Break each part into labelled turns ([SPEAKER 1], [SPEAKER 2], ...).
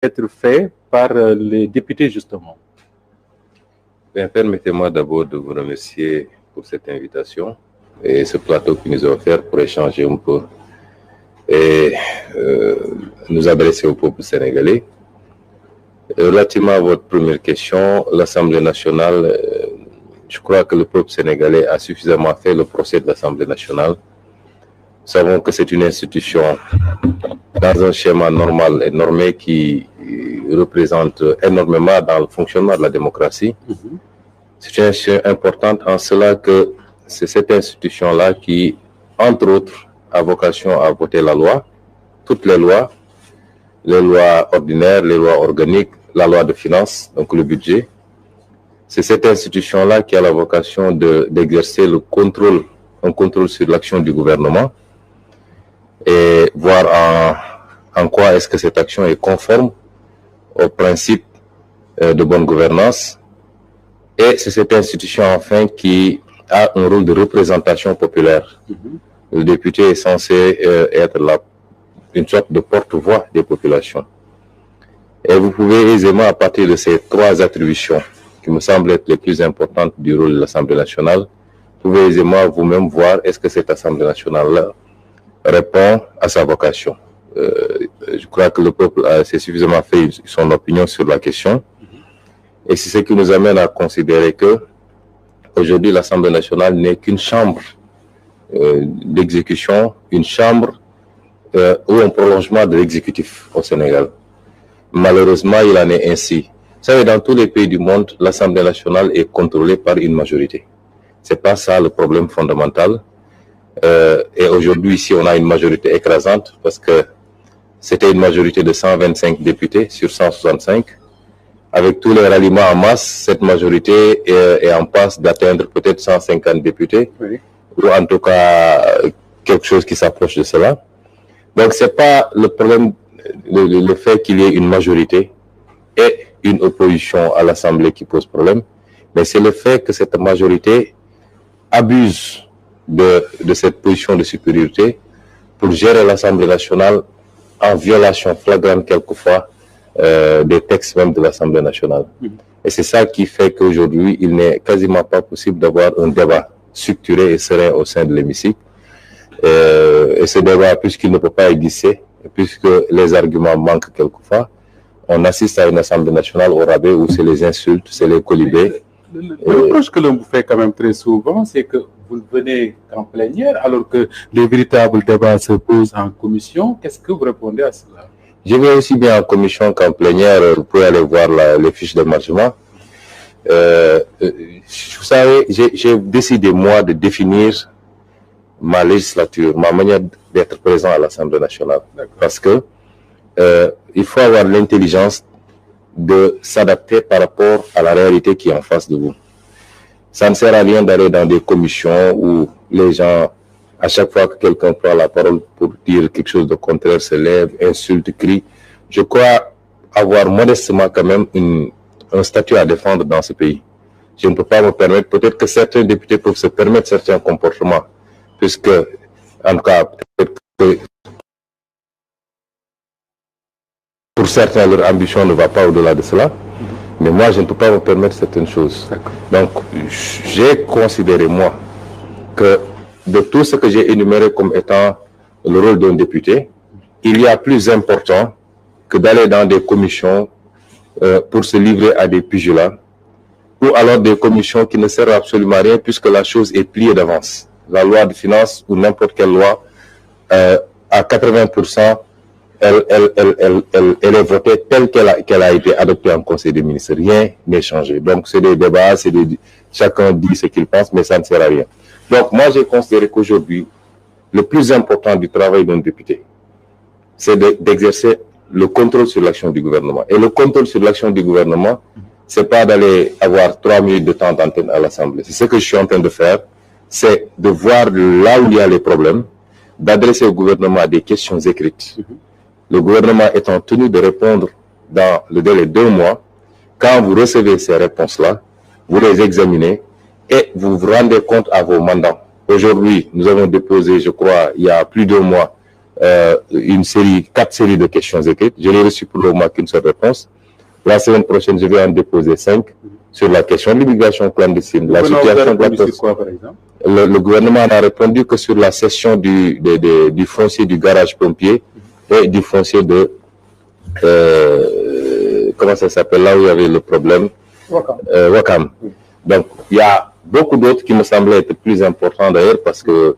[SPEAKER 1] être fait par les députés, justement.
[SPEAKER 2] Permettez-moi d'abord de vous remercier pour cette invitation et ce plateau qui nous est offert pour échanger un peu et nous adresser au peuple sénégalais. Relativement à votre première question, l'Assemblée nationale, je crois que le peuple sénégalais a suffisamment fait le procès de l'Assemblée nationale. Nous savons que c'est une institution dans un schéma normal et normé qui représente énormément dans le fonctionnement de la démocratie. C'est une institution importante en cela que c'est cette institution-là qui, entre autres, a vocation à voter la loi, toutes les lois ordinaires, les lois organiques, la loi de finances, donc le budget. C'est cette institution-là qui a la vocation d'exercer un contrôle sur l'action du gouvernement et voir en quoi est-ce que cette action est conforme aux principes de bonne gouvernance. Et c'est cette institution, enfin, qui a un rôle de représentation populaire. Le député est censé être une sorte de porte-voix des populations. Et vous pouvez aisément, à partir de ces trois attributions, qui me semblent être les plus importantes du rôle de l'Assemblée nationale, vous pouvez aisément vous-même voir est-ce que cette Assemblée nationale-là répond à sa vocation. Je crois que le peuple s'est suffisamment fait son opinion sur la question. Et c'est ce qui nous amène à considérer que aujourd'hui l'Assemblée nationale n'est qu'une chambre d'exécution, une chambre ou un prolongement de l'exécutif au Sénégal. Malheureusement, il en est ainsi. Vous savez, dans tous les pays du monde, l'Assemblée nationale est contrôlée par une majorité. C'est pas ça le problème fondamental. Et aujourd'hui, ici, on a une majorité écrasante parce que c'était une majorité de 125 députés sur 165. Avec tous les ralliements en masse, cette majorité est en passe d'atteindre peut-être 150 députés, ou en tout cas quelque chose qui s'approche de cela. Donc c'est pas le problème, le fait qu'il y ait une majorité et une opposition à l'Assemblée qui pose problème, mais c'est le fait que cette majorité abuse de cette position de supériorité pour gérer l'Assemblée nationale en violation flagrante quelquefois des textes même de l'Assemblée nationale. Et c'est ça qui fait qu'aujourd'hui, il n'est quasiment pas possible d'avoir un débat structuré et serein au sein de l'hémicycle. Et ce débat, puisqu'il ne peut pas exister, puisque les arguments manquent quelquefois, on assiste à une Assemblée nationale au rabais où c'est les insultes, c'est les colibés.
[SPEAKER 1] Le reproche que l'on vous fait quand même très souvent, c'est que vous ne venez qu'en plénière, alors que les véritables débats se posent en commission. Qu'est-ce que vous répondez à cela?
[SPEAKER 2] Je vais aussi bien en commission qu'en plénière. Vous pouvez aller voir les fiches de margement. Vous savez, j'ai décidé, moi, de définir ma législature, ma manière d'être présent à l'Assemblée nationale. Parce que il faut avoir l'intelligence de s'adapter par rapport à la réalité qui est en face de vous. Ça ne sert à rien d'aller dans des commissions où les gens, à chaque fois que quelqu'un prend la parole pour dire quelque chose de contraire, se lève, insulte, crie. Je crois avoir modestement quand même un statut à défendre dans ce pays. Je ne peux pas me permettre, peut-être que certains députés peuvent se permettre certains comportements, puisque, en tout cas, peut-être que pour certains, leur ambition ne va pas au-delà de cela. Mais moi, je ne peux pas me permettre certaines choses. Donc, j'ai considéré, moi, que de tout ce que j'ai énuméré comme étant le rôle d'un député, il y a plus important que d'aller dans des commissions pour se livrer à des pugilats, ou alors des commissions qui ne servent absolument à rien puisque la chose est pliée d'avance. La loi de finances ou n'importe quelle loi, à 80%, elle est votée telle qu'elle a été adoptée en Conseil des ministres. Rien n'est changé. Donc, c'est des débats, chacun dit ce qu'il pense, mais ça ne sert à rien. Donc, moi, j'ai considéré qu'aujourd'hui, le plus important du travail d'un député, c'est d'exercer le contrôle sur l'action du gouvernement. Et le contrôle sur l'action du gouvernement, c'est pas d'aller avoir 3 minutes de temps d'antenne à l'Assemblée. C'est ce que je suis en train de faire, c'est de voir là où il y a les problèmes, d'adresser au gouvernement des questions écrites. Le gouvernement étant tenu de répondre dans le délai de 2 mois. Quand vous recevez ces réponses-là, vous les examinez et vous vous rendez compte à vos mandants. Aujourd'hui, nous avons déposé, je crois, il y a plus d'1 mois, quatre séries de questions écrites. Je n'ai reçu pour le moment qu'une seule réponse. La semaine prochaine, je vais en déposer 5 sur la question de l'immigration clandestine. La situation de
[SPEAKER 1] quoi, par exemple?
[SPEAKER 2] Le gouvernement n'a répondu que sur la cession du foncier du garage pompier et du foncier de comment ça s'appelle, là où il y avait le problème, Wakam. Donc, il y a beaucoup d'autres qui me semblaient être plus importants d'ailleurs parce que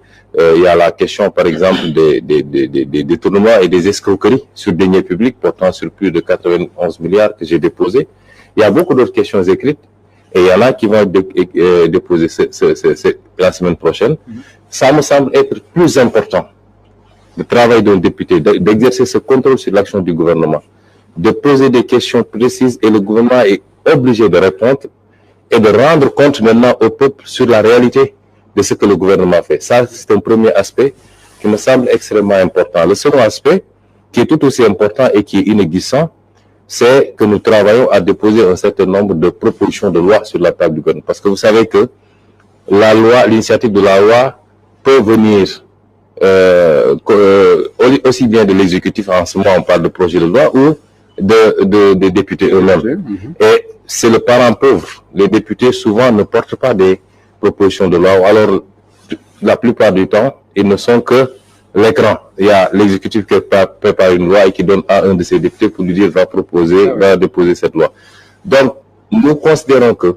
[SPEAKER 2] il y a la question, par exemple, des détournements et des escroqueries sur deniers publics portant sur plus de 91 milliards que j'ai déposés. Il y a beaucoup d'autres questions écrites et il y en a qui vont être déposées la semaine prochaine. Ça me semble être plus important, le travail d'un député, d'exercer ce contrôle sur l'action du gouvernement, de poser des questions précises et le gouvernement est obligé de répondre et de rendre compte maintenant au peuple sur la réalité de ce que le gouvernement fait. Ça, c'est un premier aspect qui me semble extrêmement important. Le second aspect, qui est tout aussi important et qui est inexistant, c'est que nous travaillons à déposer un certain nombre de propositions de loi sur la table du gouvernement. Parce que vous savez que la loi, l'initiative de la loi peut venir aussi bien de l'exécutif, en ce moment on parle de projet de loi, ou des députés eux-mêmes. Et c'est le parent pauvre. Les députés souvent ne portent pas des propositions de loi. Alors, la plupart du temps, ils ne sont que l'écran. Il y a l'exécutif qui prépare une loi et qui donne à un de ses députés pour lui dire va déposer cette loi. Donc, nous considérons que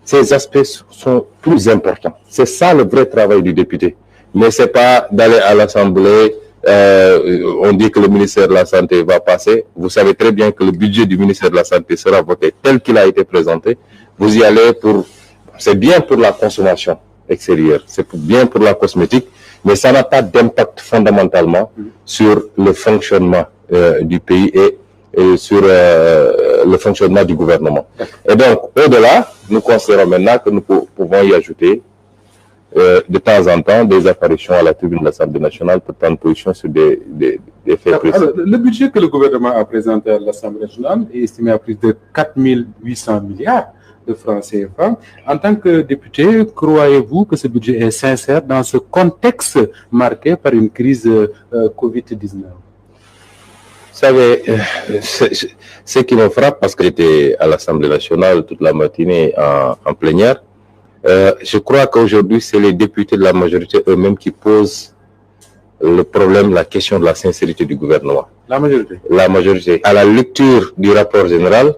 [SPEAKER 2] ces aspects sont plus importants. C'est ça le vrai travail du député. Mais c'est pas d'aller à l'Assemblée, on dit que le ministère de la Santé va passer. Vous savez très bien que le budget du ministère de la Santé sera voté tel qu'il a été présenté. Vous y allez c'est bien pour la consommation extérieure, c'est bien pour la cosmétique, mais ça n'a pas d'impact fondamentalement sur le fonctionnement du pays et sur le fonctionnement du gouvernement. Et donc, au-delà, nous considérons maintenant que nous pouvons y ajouter de temps en temps des apparitions à la tribune de l'Assemblée nationale pour prendre position sur des faits précis.
[SPEAKER 1] Alors, le budget que le gouvernement a présenté à l'Assemblée nationale est estimé à plus de 4 800 milliards de francs CFA. En tant que député, croyez-vous que ce budget est sincère dans ce contexte marqué par une crise Covid-19?
[SPEAKER 2] Vous savez, ce qui me frappe, parce que j'étais à l'Assemblée nationale toute la matinée en plénière, je crois qu'aujourd'hui, c'est les députés de la majorité eux-mêmes qui posent le problème, la question de la sincérité du gouvernement.
[SPEAKER 1] La majorité?
[SPEAKER 2] La majorité. À la lecture du rapport général,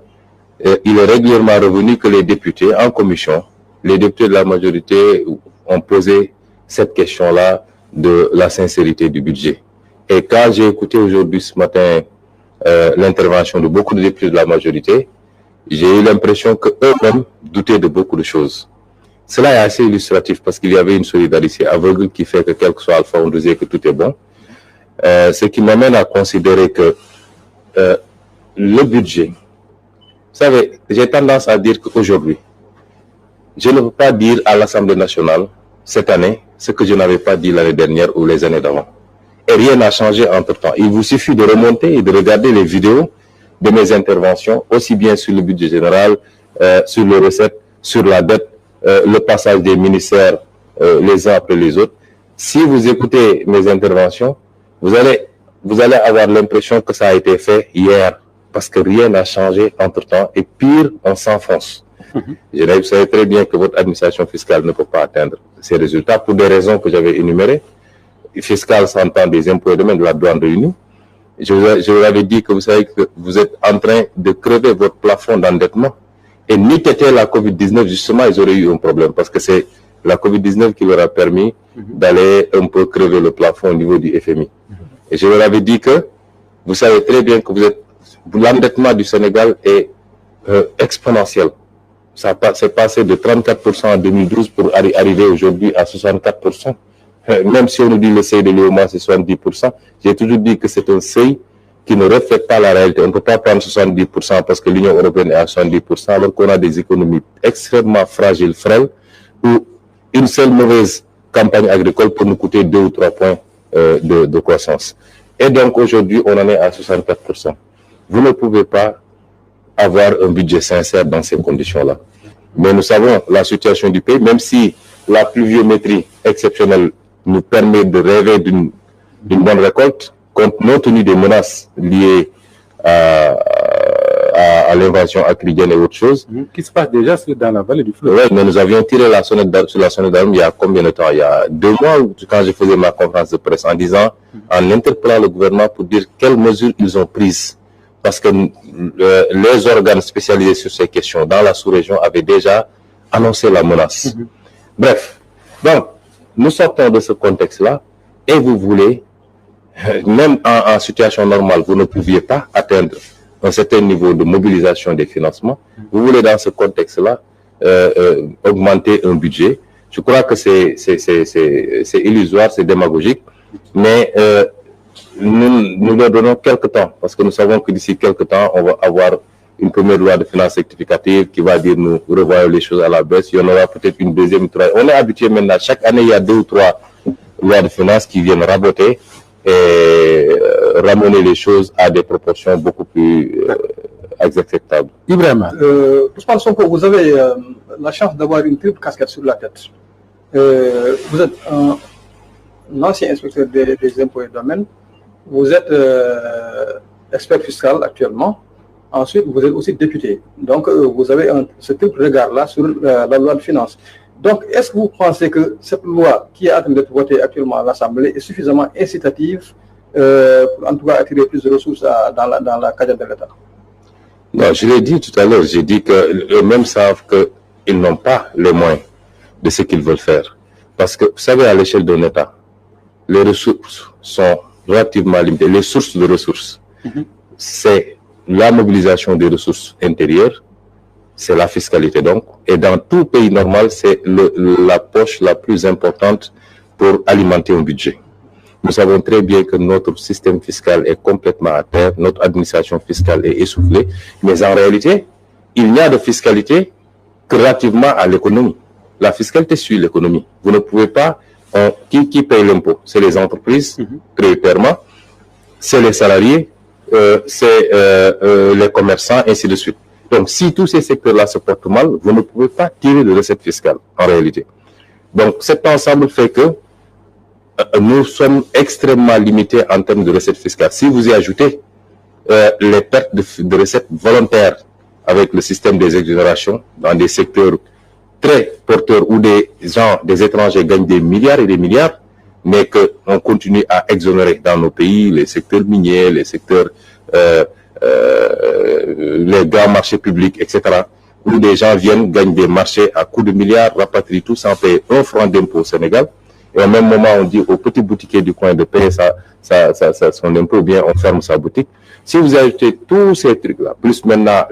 [SPEAKER 2] il est régulièrement revenu que les députés en commission, les députés de la majorité ont posé cette question-là de la sincérité du budget. Et quand j'ai écouté aujourd'hui, ce matin, l'intervention de beaucoup de députés de la majorité, j'ai eu l'impression qu'eux-mêmes doutaient de beaucoup de choses. Cela est assez illustratif parce qu'il y avait une solidarité aveugle qui fait que quel que soit Alpha, on disait que tout est bon. Ce qui m'amène à considérer que le budget, vous savez, j'ai tendance à dire qu'aujourd'hui, je ne peux pas dire à l'Assemblée nationale, cette année, ce que je n'avais pas dit l'année dernière ou les années d'avant. Et rien n'a changé entre-temps. Il vous suffit de remonter et de regarder les vidéos de mes interventions, aussi bien sur le budget général, sur les recettes, sur la dette, le passage des ministères les uns après les autres. Si vous écoutez mes interventions, vous allez avoir l'impression que ça a été fait hier, parce que rien n'a changé entre-temps, et pire, on s'enfonce. Vous savez très bien que votre administration fiscale ne peut pas atteindre ces résultats pour des raisons que j'avais énumérées. Fiscal s'entend des impôts et domaines de la douane réunis. Je vous avais dit que vous savez que vous êtes en train de crever votre plafond d'endettement. Et n'eût été la Covid-19, justement, ils auraient eu un problème parce que c'est la Covid-19 qui leur a permis d'aller un peu crever le plafond au niveau du FMI. Et je leur avais dit que vous savez très bien que l'endettement du Sénégal est exponentiel. Ça s'est passé de 34% en 2012 pour arriver aujourd'hui à 64%. Même si on nous dit le seuil de l'UEMOA c'est 70%, j'ai toujours dit que c'est un seuil qui ne reflète pas la réalité. On ne peut pas prendre 70% parce que l'Union européenne est à 70%, alors qu'on a des économies extrêmement fragiles, frêles, où une seule mauvaise campagne agricole peut nous coûter 2 ou 3 points de croissance. Et donc aujourd'hui, on en est à 64%. Vous ne pouvez pas avoir un budget sincère dans ces conditions-là. Mais nous savons la situation du pays, même si la pluviométrie exceptionnelle nous permet de rêver d'une bonne récolte, compte tenu des menaces liées à l'invasion acridienne et autres choses.
[SPEAKER 1] Qui se passe déjà dans la vallée du fleuve.
[SPEAKER 2] Oui, mais nous avions tiré la sonnette d'alarme il y a combien de temps? Il y a 2 mois, quand je faisais ma conférence de presse, en disant, en interpellant le gouvernement pour dire quelles mesures ils ont prises. Parce que les organes spécialisés sur ces questions dans la sous-région avaient déjà annoncé la menace. Bref, donc, nous sortons de ce contexte-là et vous voulez, même en situation normale, vous ne pouviez pas atteindre un certain niveau de mobilisation des financements. Vous voulez, dans ce contexte-là, augmenter un budget. Je crois que c'est illusoire, c'est démagogique, mais nous leur donnons quelques temps, parce que nous savons que d'ici quelques temps, on va avoir une première loi de finances rectificative qui va dire nous revoyons les choses à la baisse. Il y en aura peut-être une deuxième, une troisième. On est habitué maintenant, chaque année, il y a 2 ou 3 lois de finances qui viennent raboter et ramener les choses à des proportions beaucoup plus acceptables.
[SPEAKER 1] Ibrahima.
[SPEAKER 3] Ousmane Sonko, vous avez la chance d'avoir une triple casquette sur la tête. Vous êtes un ancien inspecteur des impôts et domaines. Vous êtes expert fiscal actuellement. Ensuite, vous êtes aussi député. Donc, vous avez ce triple regard-là sur la loi de finances. Donc, est-ce que vous pensez que cette loi qui est en train d'être votée actuellement à l'Assemblée est suffisamment incitative pour en tout cas attirer plus de ressources dans la cagette de l'État?
[SPEAKER 2] Non, je l'ai dit tout à l'heure. J'ai dit qu'eux-mêmes savent qu'ils n'ont pas les moyens de ce qu'ils veulent faire. Parce que, vous savez, à l'échelle d'un État, les ressources sont relativement limitées. Les sources de ressources, c'est la mobilisation des ressources intérieures, c'est la fiscalité donc. Et dans tout pays normal, c'est la poche la plus importante pour alimenter un budget. Nous savons très bien que notre système fiscal est complètement à terre, notre administration fiscale est essoufflée, mais en réalité, il n'y a de fiscalité que relativement à l'économie. La fiscalité suit l'économie. Vous ne pouvez pas... Qui paye l'impôt? C'est les entreprises, prioritairement, c'est les salariés, c'est les commerçants, ainsi de suite. Donc, si tous ces secteurs-là se portent mal, vous ne pouvez pas tirer de recettes fiscales, en réalité. Donc, cet ensemble fait que nous sommes extrêmement limités en termes de recettes fiscales. Si vous y ajoutez les pertes de recettes volontaires avec le système des exonérations dans des secteurs très porteurs où des étrangers gagnent des milliards et des milliards, mais qu'on continue à exonérer dans nos pays, les secteurs miniers, les secteurs, les grands marchés publics, etc., où des gens viennent, gagnent des marchés à coups de milliards, rapatrient tout sans payer 1 franc d'impôt au Sénégal. Et au même moment, on dit au petit boutiquier du coin de payer son impôt, bien on ferme sa boutique. Si vous ajoutez tous ces trucs-là, plus maintenant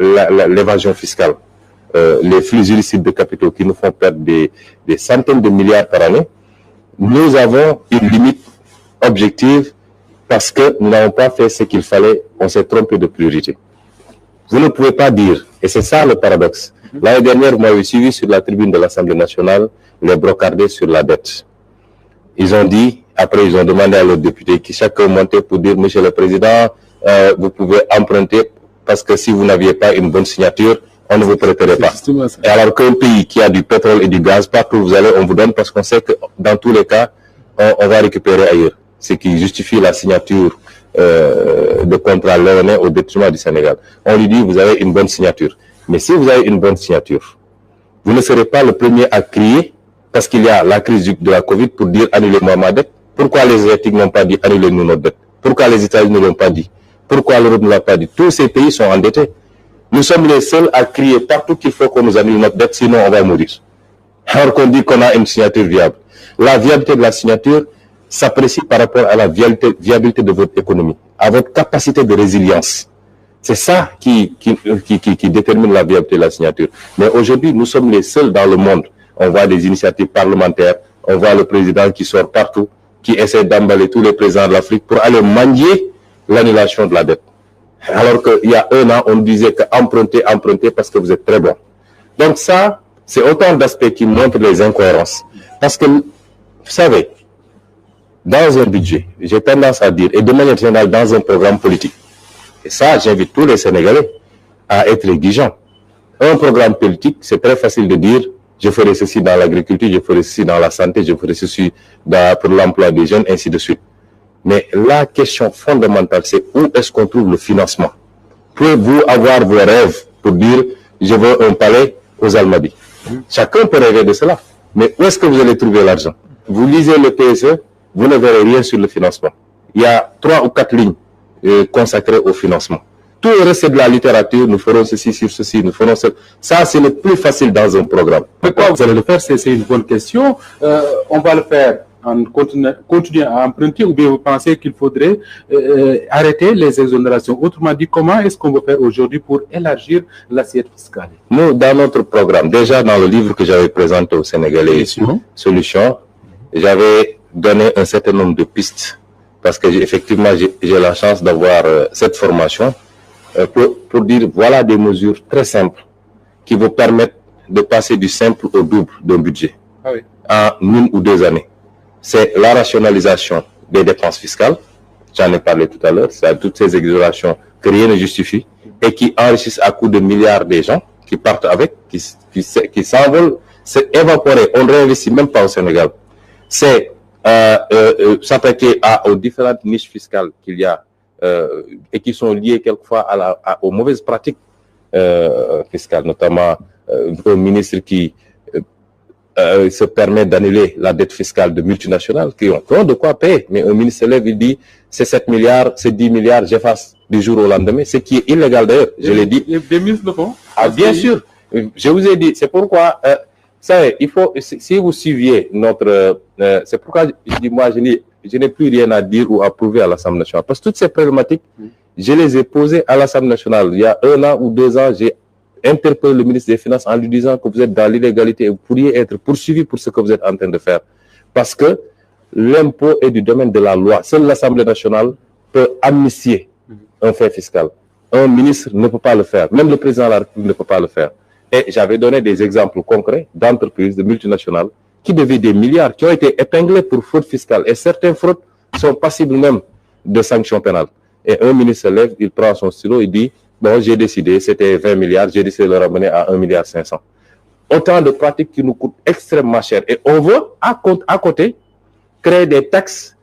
[SPEAKER 2] l'évasion fiscale, les flux illicites de capitaux qui nous font perdre des centaines de milliards par année, nous avons une limite objective parce que nous n'avons pas fait ce qu'il fallait, on s'est trompé de priorité. Vous ne pouvez pas dire, et c'est ça le paradoxe. L'année dernière, vous m'avez suivi sur la tribune de l'Assemblée nationale, les brocardés sur la dette. Ils ont dit, après ils ont demandé à leurs députés qui chacun montait pour dire, Monsieur le Président, vous pouvez emprunter parce que si vous n'aviez pas une bonne signature, on ne vous prêterait pas. Et alors qu'un pays qui a du pétrole et du gaz, partout où vous allez, on vous donne parce qu'on sait que dans tous les cas, on va récupérer ailleurs. Ce qui justifie la signature de contrat léonais au détriment du Sénégal. On lui dit, vous avez une bonne signature. Mais si vous avez une bonne signature, vous ne serez pas le premier à crier parce qu'il y a la crise de la Covid pour dire annulez-moi ma dette. Pourquoi les Asiatiques n'ont pas dit annulez-nous notre dette? Pourquoi les États-Unis ne l'ont pas dit? Pourquoi l'Europe ne l'a pas dit? Tous ces pays sont endettés. Nous sommes les seuls à crier partout qu'il faut qu'on nous annule notre dette, sinon on va mourir. Alors qu'on dit qu'on a une signature viable. La viabilité de la signature s'apprécie par rapport à la viabilité de votre économie, à votre capacité de résilience. C'est ça qui détermine la viabilité de la signature. Mais aujourd'hui, nous sommes les seuls dans le monde. On voit des initiatives parlementaires, on voit le président qui sort partout, qui essaie d'emballer tous les présidents de l'Afrique pour aller manier l'annulation de la dette. Alors qu'il y a 1 an, on disait qu'empruntez parce que vous êtes très bon. Donc ça, c'est autant d'aspects qui montrent les incohérences. Parce que, vous savez, dans un budget, j'ai tendance à dire, et de manière générale dans un programme politique, et ça, j'invite tous les Sénégalais à être exigeants. Un programme politique, c'est très facile de dire, je ferai ceci dans l'agriculture, je ferai ceci dans la santé, je ferai ceci pour l'emploi des jeunes, ainsi de suite. Mais la question fondamentale, c'est où est-ce qu'on trouve le financement? Pouvez-vous avoir vos rêves pour dire je veux un palais aux Almadies? Chacun peut rêver de cela. Mais où est-ce que vous allez trouver l'argent? Vous lisez le PSE, vous ne verrez rien sur le financement. Il y a 3 ou 4 lignes consacrées au financement. Tout le reste, c'est de la littérature, nous ferons ceci sur ceci, nous ferons cela. Ça, c'est le plus facile dans un programme.
[SPEAKER 1] Pourquoi vous allez le faire? C'est une bonne question. On va le faire en continuant à emprunter, ou bien vous pensez qu'il faudrait arrêter les exonérations? Autrement dit, comment est-ce qu'on va faire aujourd'hui pour élargir l'assiette fiscale?
[SPEAKER 2] Nous, dans notre programme, déjà dans le livre que j'avais présenté au Sénégalais, Solutions, j'avais donné un certain nombre de pistes, parce que effectivement, j'ai la chance d'avoir cette formation pour dire voilà des mesures très simples qui vous permettent de passer du simple au double d'un budget en 1 ou 2 années. C'est la rationalisation des dépenses fiscales, j'en ai parlé tout à l'heure, c'est toutes ces exonérations que rien ne justifie et qui enrichissent à coups de milliards des gens qui partent avec, qui s'envolent, c'est évaporé, on ne réinvestit même pas au Sénégal. C'est s'attaquer aux différentes niches fiscales qu'il y a et qui sont liées quelquefois aux mauvaises pratiques fiscales, notamment un ministre qui se permet d'annuler la dette fiscale de multinationales qui ont de quoi payer. Mais un ministre se lève, il dit c'est 7 milliards, c'est 10 milliards, j'efface du jour au lendemain, ce qui est illégal d'ailleurs, je l'ai dit.
[SPEAKER 1] Des ministres le font.
[SPEAKER 2] Ah, bien sûr, je vous ai dit, c'est pourquoi, il faut, si vous suiviez notre, c'est pourquoi je dis, moi, je n'ai plus rien à dire ou à prouver à l'Assemblée nationale. Parce que toutes ces problématiques, je les ai posées à l'Assemblée nationale. Il y a 1 an ou 2 ans, j'ai interpellé le ministre des Finances en lui disant que vous êtes dans l'illégalité et vous pourriez être poursuivi pour ce que vous êtes en train de faire. Parce que l'impôt est du domaine de la loi. Seule l'Assemblée nationale peut amnistier un fait fiscal. Un ministre ne peut pas le faire. Même le président de la République ne peut pas le faire. Et j'avais donné des exemples concrets d'entreprises, de multinationales, qui devaient des milliards, qui ont été épinglés pour fraude fiscale. Et certaines fraudes sont passibles même de sanctions pénales. Et un ministre se lève, il prend son stylo, il dit bon, j'ai décidé, c'était 20 milliards, j'ai décidé de le ramener à 1,5 milliard. Autant de pratiques qui nous coûtent extrêmement cher. Et on veut, à côté, créer des taxes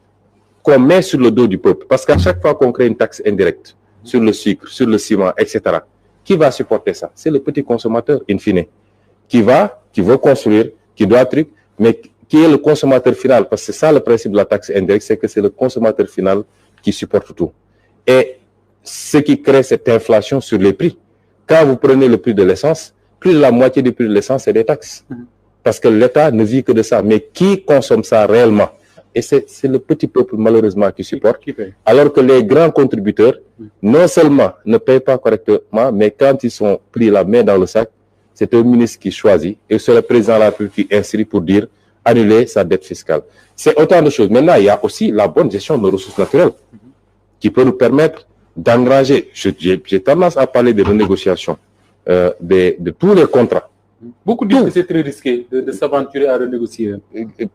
[SPEAKER 2] qu'on met sur le dos du peuple. Parce qu'à chaque fois qu'on crée une taxe indirecte, sur le sucre, sur le ciment, etc., qui va supporter ça? C'est le petit consommateur, in fine, qui veut construire, qui doit truc, mais qui est le consommateur final. Parce que c'est ça le principe de la taxe indirecte, c'est que c'est le consommateur final qui supporte tout. Et ce qui crée cette inflation sur les prix. Quand vous prenez le prix de l'essence, plus de la moitié du prix de l'essence, c'est des taxes. Parce que l'État ne vit que de ça. Mais qui consomme ça réellement? Et c'est le petit peuple, malheureusement, qui supporte. Alors que les grands contributeurs, non seulement ne payent pas correctement, mais quand ils sont pris la main dans le sac, c'est un ministre qui choisit. Et c'est le président de la République qui inscrit pour dire annuler sa dette fiscale. C'est autant de choses. Maintenant, il y a aussi la bonne gestion de nos ressources naturelles qui peut nous permettre d'engranger. J'ai tendance à parler de renégociation de tous les contrats.
[SPEAKER 1] Beaucoup disent que c'est très risqué de s'aventurer à renégocier.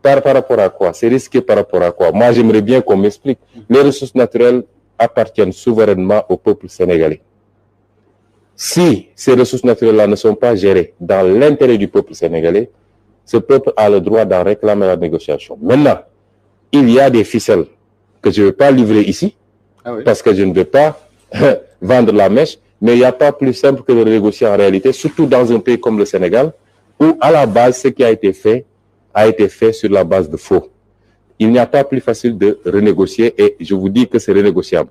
[SPEAKER 2] Par rapport à quoi? C'est risqué par rapport à quoi? Moi, j'aimerais bien qu'on m'explique. Les ressources naturelles appartiennent souverainement au peuple sénégalais. Si ces ressources naturelles-là ne sont pas gérées dans l'intérêt du peuple sénégalais, ce peuple a le droit d'en réclamer la négociation. Maintenant, il y a des ficelles que je ne vais pas livrer ici, parce que je ne vais pas vendre la mèche, mais il n'y a pas plus simple que de négocier en réalité, surtout dans un pays comme le Sénégal, où à la base, ce qui a été fait sur la base de faux. Il n'y a pas plus facile de renégocier et je vous dis que c'est renégociable.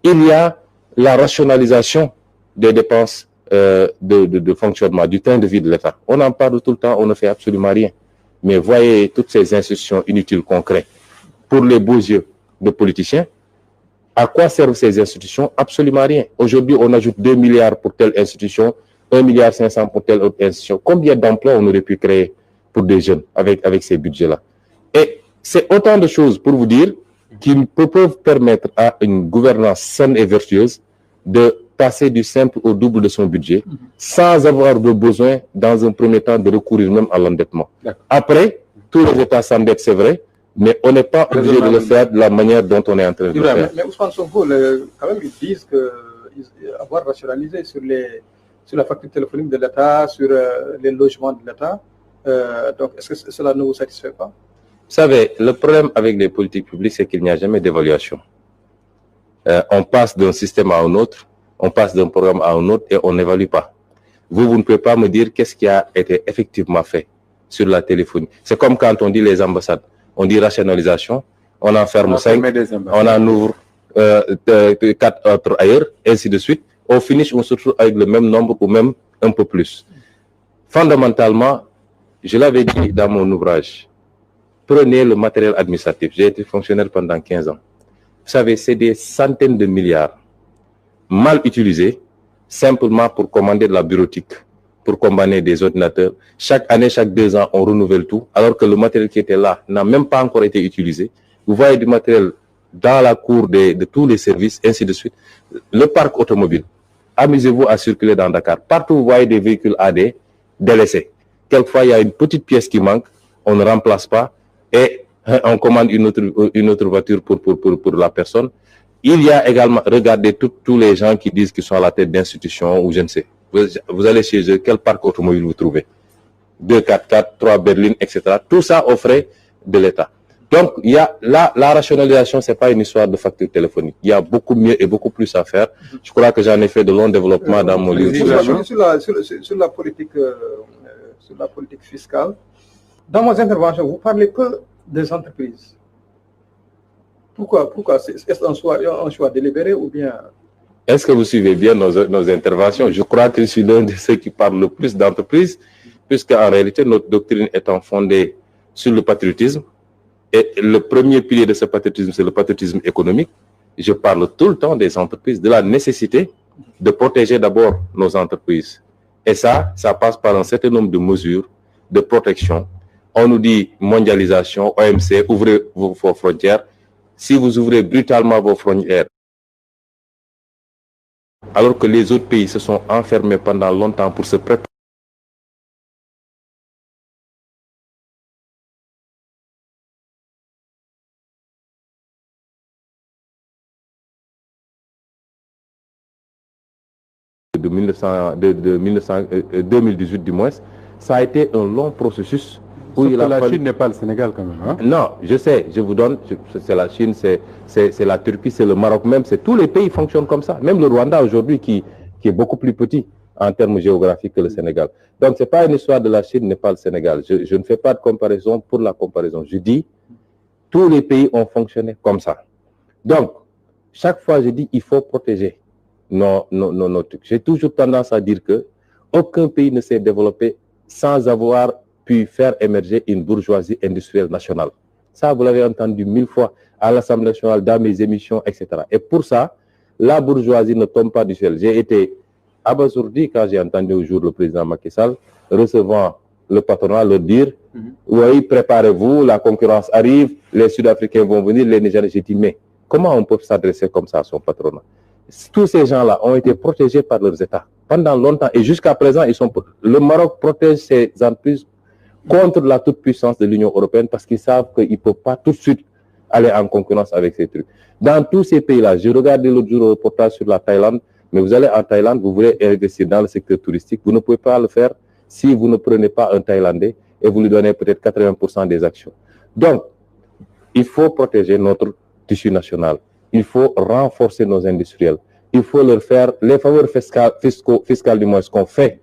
[SPEAKER 2] Il y a la rationalisation des dépenses de fonctionnement, du train de vie de l'État. On en parle tout le temps, on ne fait absolument rien. Mais voyez toutes ces institutions inutiles qu'on crée pour les beaux yeux de politiciens. À quoi servent ces institutions? Absolument rien. Aujourd'hui, on ajoute 2 milliards pour telle institution, 1,5 milliard pour telle autre institution. Combien d'emplois on aurait pu créer pour des jeunes avec ces budgets-là? Et c'est autant de choses pour vous dire qui peuvent permettre à une gouvernance saine et vertueuse de passer du simple au double de son budget sans avoir de besoin, dans un premier temps, de recourir même à l'endettement. Après, tous les États s'endettent, c'est vrai, mais on n'est pas obligé de le faire de la manière dont on est en train de le faire.
[SPEAKER 3] Mais Ousmane Sonko, quand même, ils disent avoir rationalisé sur la facture téléphonique de l'État, sur les logements de l'État. Donc, est-ce que cela ne vous satisfait pas?
[SPEAKER 2] savez, le problème avec les politiques publiques, c'est qu'il n'y a jamais d'évaluation. On passe d'un système à un autre, on passe d'un programme à un autre et on n'évalue pas. Vous ne pouvez pas me dire qu'est-ce qui a été effectivement fait sur la téléphonie. C'est comme quand on dit les ambassades. On dit rationalisation, on en ferme 5, on en ouvre 4 autres ailleurs, ainsi de suite. Au finish, on se retrouve avec le même nombre ou même un peu plus. Fondamentalement, je l'avais dit dans mon ouvrage, prenez le matériel administratif. J'ai été fonctionnaire pendant 15 ans. Vous savez, c'est des centaines de milliards mal utilisés, simplement pour commander de la bureautique, pour commander des ordinateurs. Chaque année, chaque 2 ans, on renouvelle tout, alors que le matériel qui était là n'a même pas encore été utilisé. Vous voyez du matériel dans la cour de tous les services, ainsi de suite. Le parc automobile, amusez-vous à circuler dans Dakar. Partout, vous voyez des véhicules AD délaissés. Quelquefois, il y a une petite pièce qui manque, on ne remplace pas et on commande une autre voiture pour la personne. Il y a également, regardez tous les gens qui disent qu'ils sont à la tête d'institutions ou je ne sais. Vous allez chez eux, quel parc automobile vous trouvez? 2 4x4, 3 berlines, etc. Tout ça aux frais de l'État. Donc, il y a la rationalisation, c'est pas une histoire de facture téléphonique. Il y a beaucoup mieux et beaucoup plus à faire. Je crois que j'en ai fait de longs développements dans mon livre.
[SPEAKER 3] Sur la politique fiscale, dans vos interventions, vous parlez peu des entreprises. Pourquoi est-ce un choix délibéré ou bien...
[SPEAKER 2] Est-ce que vous suivez bien nos interventions? Je crois que je suis l'un de ceux qui parlent le plus d'entreprises, puisqu'en réalité, notre doctrine étant fondée sur le patriotisme, et le premier pilier de ce patriotisme, c'est le patriotisme économique. Je parle tout le temps des entreprises, de la nécessité de protéger d'abord nos entreprises. Et ça passe par un certain nombre de mesures de protection. On nous dit mondialisation, OMC, ouvrez vos frontières. Si vous ouvrez brutalement vos frontières, alors que les autres pays se sont enfermés pendant longtemps pour se préparer de 2018 du moins, ça a été un long processus.
[SPEAKER 1] La Chine n'est pas le Sénégal quand même. Hein?
[SPEAKER 2] Non, je sais, je vous donne, c'est la Chine, c'est la Turquie, c'est le Maroc même, c'est tous les pays fonctionnent comme ça. Même le Rwanda aujourd'hui qui est beaucoup plus petit en termes géographiques que le Sénégal. Donc c'est pas une histoire de la Chine, n'est pas le Sénégal. Je ne fais pas de comparaison pour la comparaison. Je dis, tous les pays ont fonctionné comme ça. Donc, chaque fois je dis, il faut protéger nos trucs. J'ai toujours tendance à dire que aucun pays ne s'est développé sans avoir pu faire émerger une bourgeoisie industrielle nationale. Ça, vous l'avez entendu 1000 fois à l'Assemblée nationale, dans mes émissions, etc. Et pour ça, la bourgeoisie ne tombe pas du ciel. J'ai été abasourdi quand j'ai entendu au jour le président Macky Sall recevant le patronat leur dire oui, préparez-vous, la concurrence arrive, les Sud-Africains vont venir, les Nigériens. J'ai dit, mais comment on peut s'adresser comme ça à son patronat? Tous ces gens-là ont été protégés par leurs États pendant longtemps et jusqu'à présent, le Maroc protège ses entreprises contre la toute-puissance de l'Union européenne parce qu'ils savent qu'ils ne peuvent pas tout de suite aller en concurrence avec ces trucs. Dans tous ces pays-là, j'ai regardé l'autre jour un reportage sur la Thaïlande, mais vous allez en Thaïlande, vous voulez investir dans le secteur touristique, vous ne pouvez pas le faire si vous ne prenez pas un Thaïlandais et vous lui donnez peut-être 80% des actions. Donc, il faut protéger notre tissu national. Il faut renforcer nos industriels. Il faut leur faire les faveurs fiscales du moins ce qu'on fait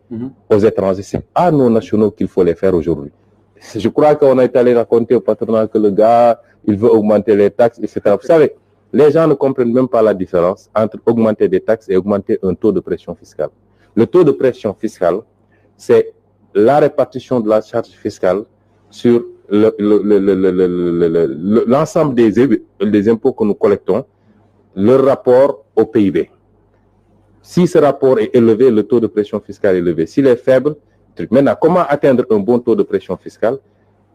[SPEAKER 2] aux étrangers. C'est à nos nationaux qu'il faut les faire aujourd'hui. Je crois qu'on est allé raconter au patronat que le gars, il veut augmenter les taxes, etc. Vous savez, les gens ne comprennent même pas la différence entre augmenter des taxes et augmenter un taux de pression fiscale. Le taux de pression fiscale, c'est la répartition de la charge fiscale sur l'ensemble des impôts que nous collectons, leur rapport au PIB. Si ce rapport est élevé, le taux de pression fiscale est élevé. S'il est faible, maintenant, comment atteindre un bon taux de pression fiscale?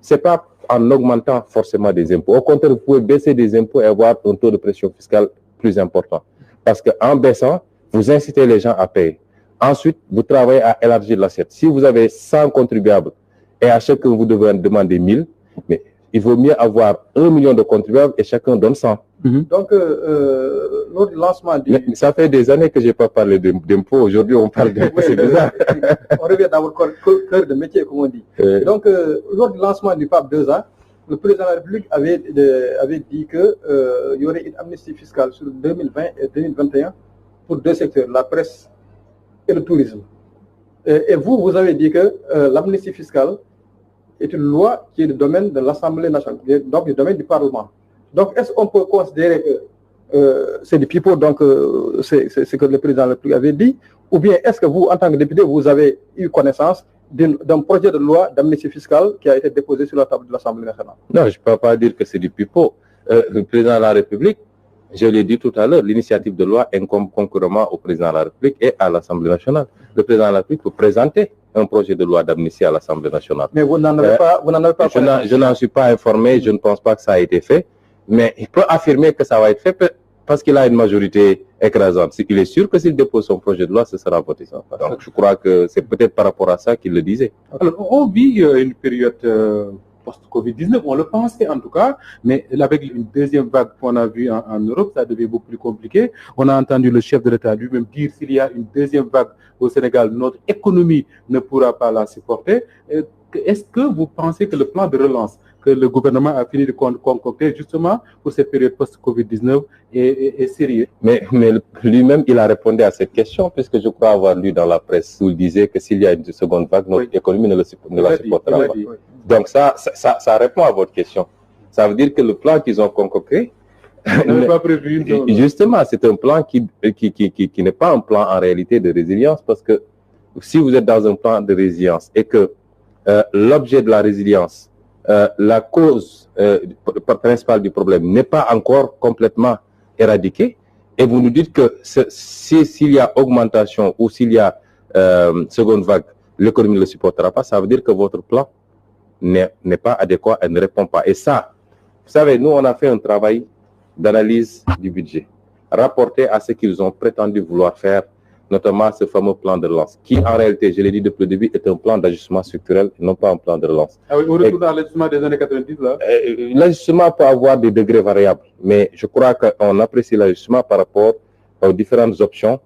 [SPEAKER 2] Ce n'est pas en augmentant forcément des impôts. Au contraire, vous pouvez baisser des impôts et avoir un taux de pression fiscale plus important. Parce qu'en baissant, vous incitez les gens à payer. Ensuite, vous travaillez à élargir l'assiette. Si vous avez 100 contribuables et à chacun vous devez demander 1000, mais il vaut mieux avoir 1 million de contribuables et chacun donne 100.
[SPEAKER 3] Donc, lors du lancement du...
[SPEAKER 2] Mais ça fait des années que je n'ai pas parlé d'impôts. Aujourd'hui, on parle d'impôts, c'est bizarre.
[SPEAKER 3] On revient dans votre cœur de métier, comme on dit. Donc, lors du lancement du PAP 2A, le président de la République avait dit qu'il y aurait une amnistie fiscale sur 2020 et 2021 pour deux secteurs, la presse et le tourisme. Et vous avez dit que l'amnistie fiscale est une loi qui est du domaine de l'Assemblée nationale, donc du domaine du Parlement. Donc, est-ce qu'on peut considérer que c'est du pipeau, donc c'est ce que le président de la République avait dit, ou bien est-ce que vous, en tant que député, vous avez eu connaissance d'un projet de loi d'amnistie fiscale qui a été déposé sur la table de l'Assemblée nationale?
[SPEAKER 2] Non, je ne peux pas dire que c'est du pipeau. Le président de la République, je l'ai dit tout à l'heure, l'initiative de loi incombe concurremment au président de la République et à l'Assemblée nationale. Le président de la République peut présenter un projet de loi d'amnistie à l'Assemblée nationale.
[SPEAKER 3] Mais vous n'en avez pas,
[SPEAKER 2] je n'en suis pas informé, je ne pense pas que ça a été fait, mais il peut affirmer que ça va être fait parce qu'il a une majorité écrasante. Il est sûr que s'il dépose son projet de loi, ce sera voté. Donc je crois que c'est peut-être par rapport à ça qu'il le disait.
[SPEAKER 1] Alors, on vit une période post-Covid-19, on le pensait en tout cas, mais avec une deuxième vague qu'on a vue en Europe, ça devient beaucoup plus compliqué. On a entendu le chef de l'État lui-même dire s'il y a une deuxième vague au Sénégal, notre économie ne pourra pas la supporter. Est-ce que vous pensez que le plan de relance que le gouvernement a fini de concocter justement pour cette période post-Covid-19 est sérieux?
[SPEAKER 2] Mais lui-même, il a répondu à cette question, puisque je crois avoir lu dans la presse où il disait que s'il y a une seconde vague, notre économie ne la supportera pas. Donc ça répond à votre question. Ça veut dire que le plan qu'ils ont concocté,
[SPEAKER 1] pas prévu
[SPEAKER 2] justement, c'est un plan qui n'est pas un plan en réalité de résilience, parce que si vous êtes dans un plan de résilience et que l'objet de la résilience, la cause principale du problème n'est pas encore complètement éradiquée, et vous nous dites que s'il y a augmentation ou s'il y a seconde vague, l'économie ne le supportera pas, ça veut dire que votre plan n'est pas adéquat et ne répond pas. Et ça, vous savez, nous, on a fait un travail d'analyse du budget, rapporté à ce qu'ils ont prétendu vouloir faire, notamment ce fameux plan de relance, qui en réalité, je l'ai dit depuis le début, est un plan d'ajustement structurel, non pas un plan de relance.
[SPEAKER 1] Ah oui, on retourne dans l'ajustement des années 90, là.
[SPEAKER 2] L'ajustement peut avoir des degrés variables, mais je crois qu'on apprécie l'ajustement par rapport aux différentes options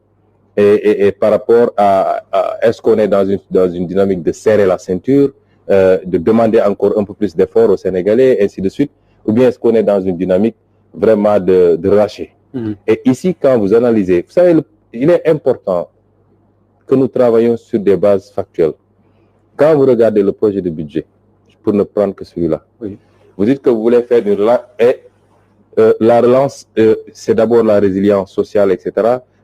[SPEAKER 2] et par rapport à est-ce qu'on est dans une dynamique de serrer la ceinture, de demander encore un peu plus d'efforts aux Sénégalais, ainsi de suite, ou bien est-ce qu'on est dans une dynamique vraiment de relâcher. Et ici, quand vous analysez, vous savez, il est important que nous travaillions sur des bases factuelles. Quand vous regardez le projet de budget, pour ne prendre que celui-là, vous dites que vous voulez faire une relance, et la relance, c'est d'abord la résilience sociale, etc.,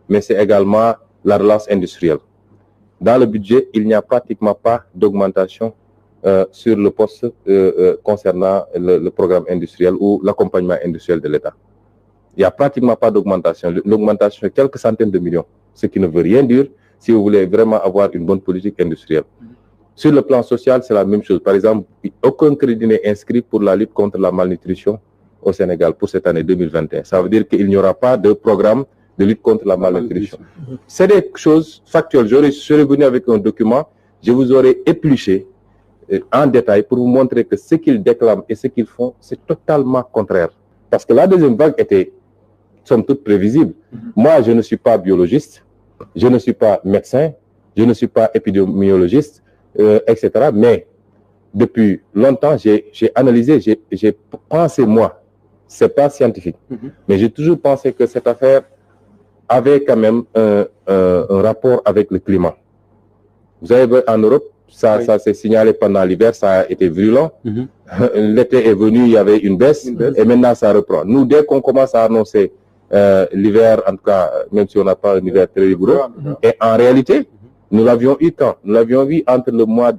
[SPEAKER 2] mais c'est également la relance industrielle. Dans le budget, il n'y a pratiquement pas d'augmentation sur le poste concernant le programme industriel ou l'accompagnement industriel de l'État. Il n'y a pratiquement pas d'augmentation. L'augmentation est quelques centaines de millions, ce qui ne veut rien dire si vous voulez vraiment avoir une bonne politique industrielle. Sur le plan social, c'est la même chose. Par exemple, aucun crédit n'est inscrit pour la lutte contre la malnutrition au Sénégal pour cette année 2021. Ça veut dire qu'il n'y aura pas de programme de lutte contre la malnutrition. C'est des choses factuelles. Je serais venu avec un document, je vous aurais épluché en détail pour vous montrer que ce qu'ils déclament et ce qu'ils font, c'est totalement contraire. Parce que la deuxième vague était, somme toute, prévisible. Moi, je ne suis pas biologiste, je ne suis pas médecin, je ne suis pas épidémiologiste, etc. Mais depuis longtemps, j'ai analysé, j'ai pensé, moi, c'est pas scientifique, mais j'ai toujours pensé que cette affaire avait quand même un rapport avec le climat. Vous savez, en Europe, ça s'est signalé pendant l'hiver, ça a été virulent. L'été est venu, il y avait une baisse, et maintenant ça reprend. Nous, dès qu'on commence à annoncer l'hiver, en tout cas, même si on n'a pas un hiver très rigoureux, et en réalité, nous l'avions eu quand? Nous l'avions eu entre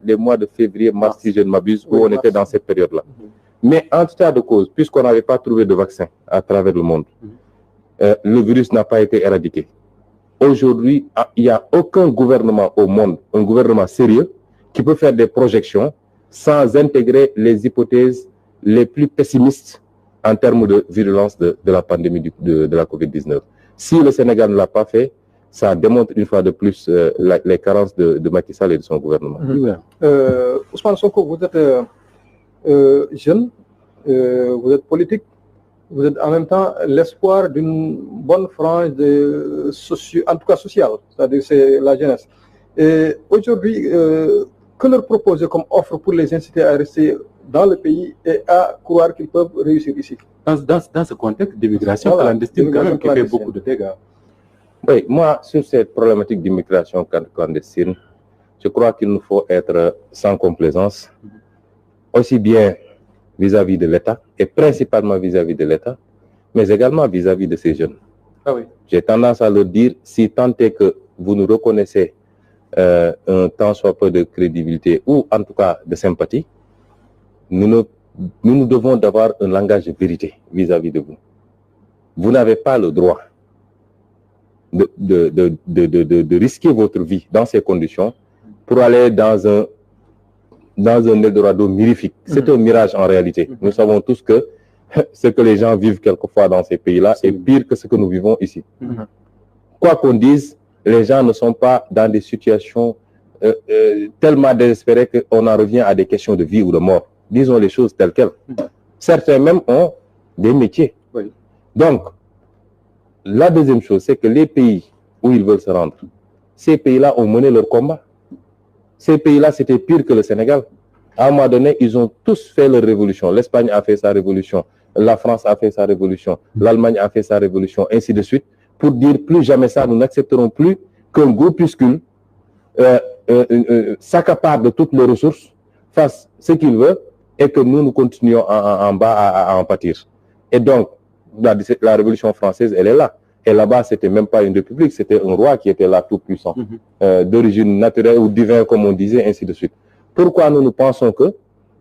[SPEAKER 2] les mois de février, mars, si je ne m'abuse, où on était dans cette période-là. Mais en tout cas de cause, puisqu'on n'avait pas trouvé de vaccin à travers le monde, le virus n'a pas été éradiqué. Aujourd'hui, il n'y a aucun gouvernement au monde, un gouvernement sérieux, qui peut faire des projections sans intégrer les hypothèses les plus pessimistes en termes de virulence de la pandémie de la Covid-19. Si le Sénégal ne l'a pas fait, ça démontre une fois de plus les carences de Macky Sall et de son gouvernement.
[SPEAKER 3] Ousmane Sonko, vous êtes jeune, vous êtes politique, vous êtes en même temps l'espoir d'une bonne frange en tout cas sociale, c'est-à-dire c'est la jeunesse. Et aujourd'hui, que leur proposer comme offre pour les inciter à rester dans le pays et à croire qu'ils peuvent réussir ici.
[SPEAKER 1] Dans ce contexte d'immigration clandestine, quand même, qui fait beaucoup de dégâts.
[SPEAKER 2] Oui, moi, sur cette problématique d'immigration clandestine, je crois qu'il nous faut être sans complaisance, aussi bien vis-à-vis de l'État, et principalement vis-à-vis de l'État, mais également vis-à-vis de ces jeunes.
[SPEAKER 1] Ah oui.
[SPEAKER 2] J'ai tendance à leur dire, si tant est que vous nous reconnaissez un tant soit peu de crédibilité, ou en tout cas de sympathie, nous devons d'avoir un langage de vérité vis-à-vis de vous. Vous n'avez pas le droit de risquer votre vie dans ces conditions pour aller dans un Eldorado mirifique. C'est un mirage en réalité. Nous savons tous que ce que les gens vivent quelquefois dans ces pays-là est pire que ce que nous vivons ici. Quoi qu'on dise, les gens ne sont pas dans des situations tellement désespérées qu'on en revient à des questions de vie ou de mort. Disons les choses telles quelles. Certains même ont des métiers.
[SPEAKER 1] Oui.
[SPEAKER 2] Donc, la deuxième chose, c'est que les pays où ils veulent se rendre, ces pays-là ont mené leur combat. Ces pays-là, c'était pire que le Sénégal. À un moment donné, ils ont tous fait leur révolution. L'Espagne a fait sa révolution, la France a fait sa révolution, l'Allemagne a fait sa révolution, ainsi de suite, pour dire plus jamais ça, nous n'accepterons plus qu'un groupuscule s'accapare de toutes les ressources, fasse ce qu'il veut, et que nous continuons en bas à en pâtir. Et donc, la Révolution française, elle est là. Et là-bas, c'était même pas une république, c'était un roi qui était là tout puissant, d'origine naturelle ou divine, comme on disait, ainsi de suite. Pourquoi nous pensons que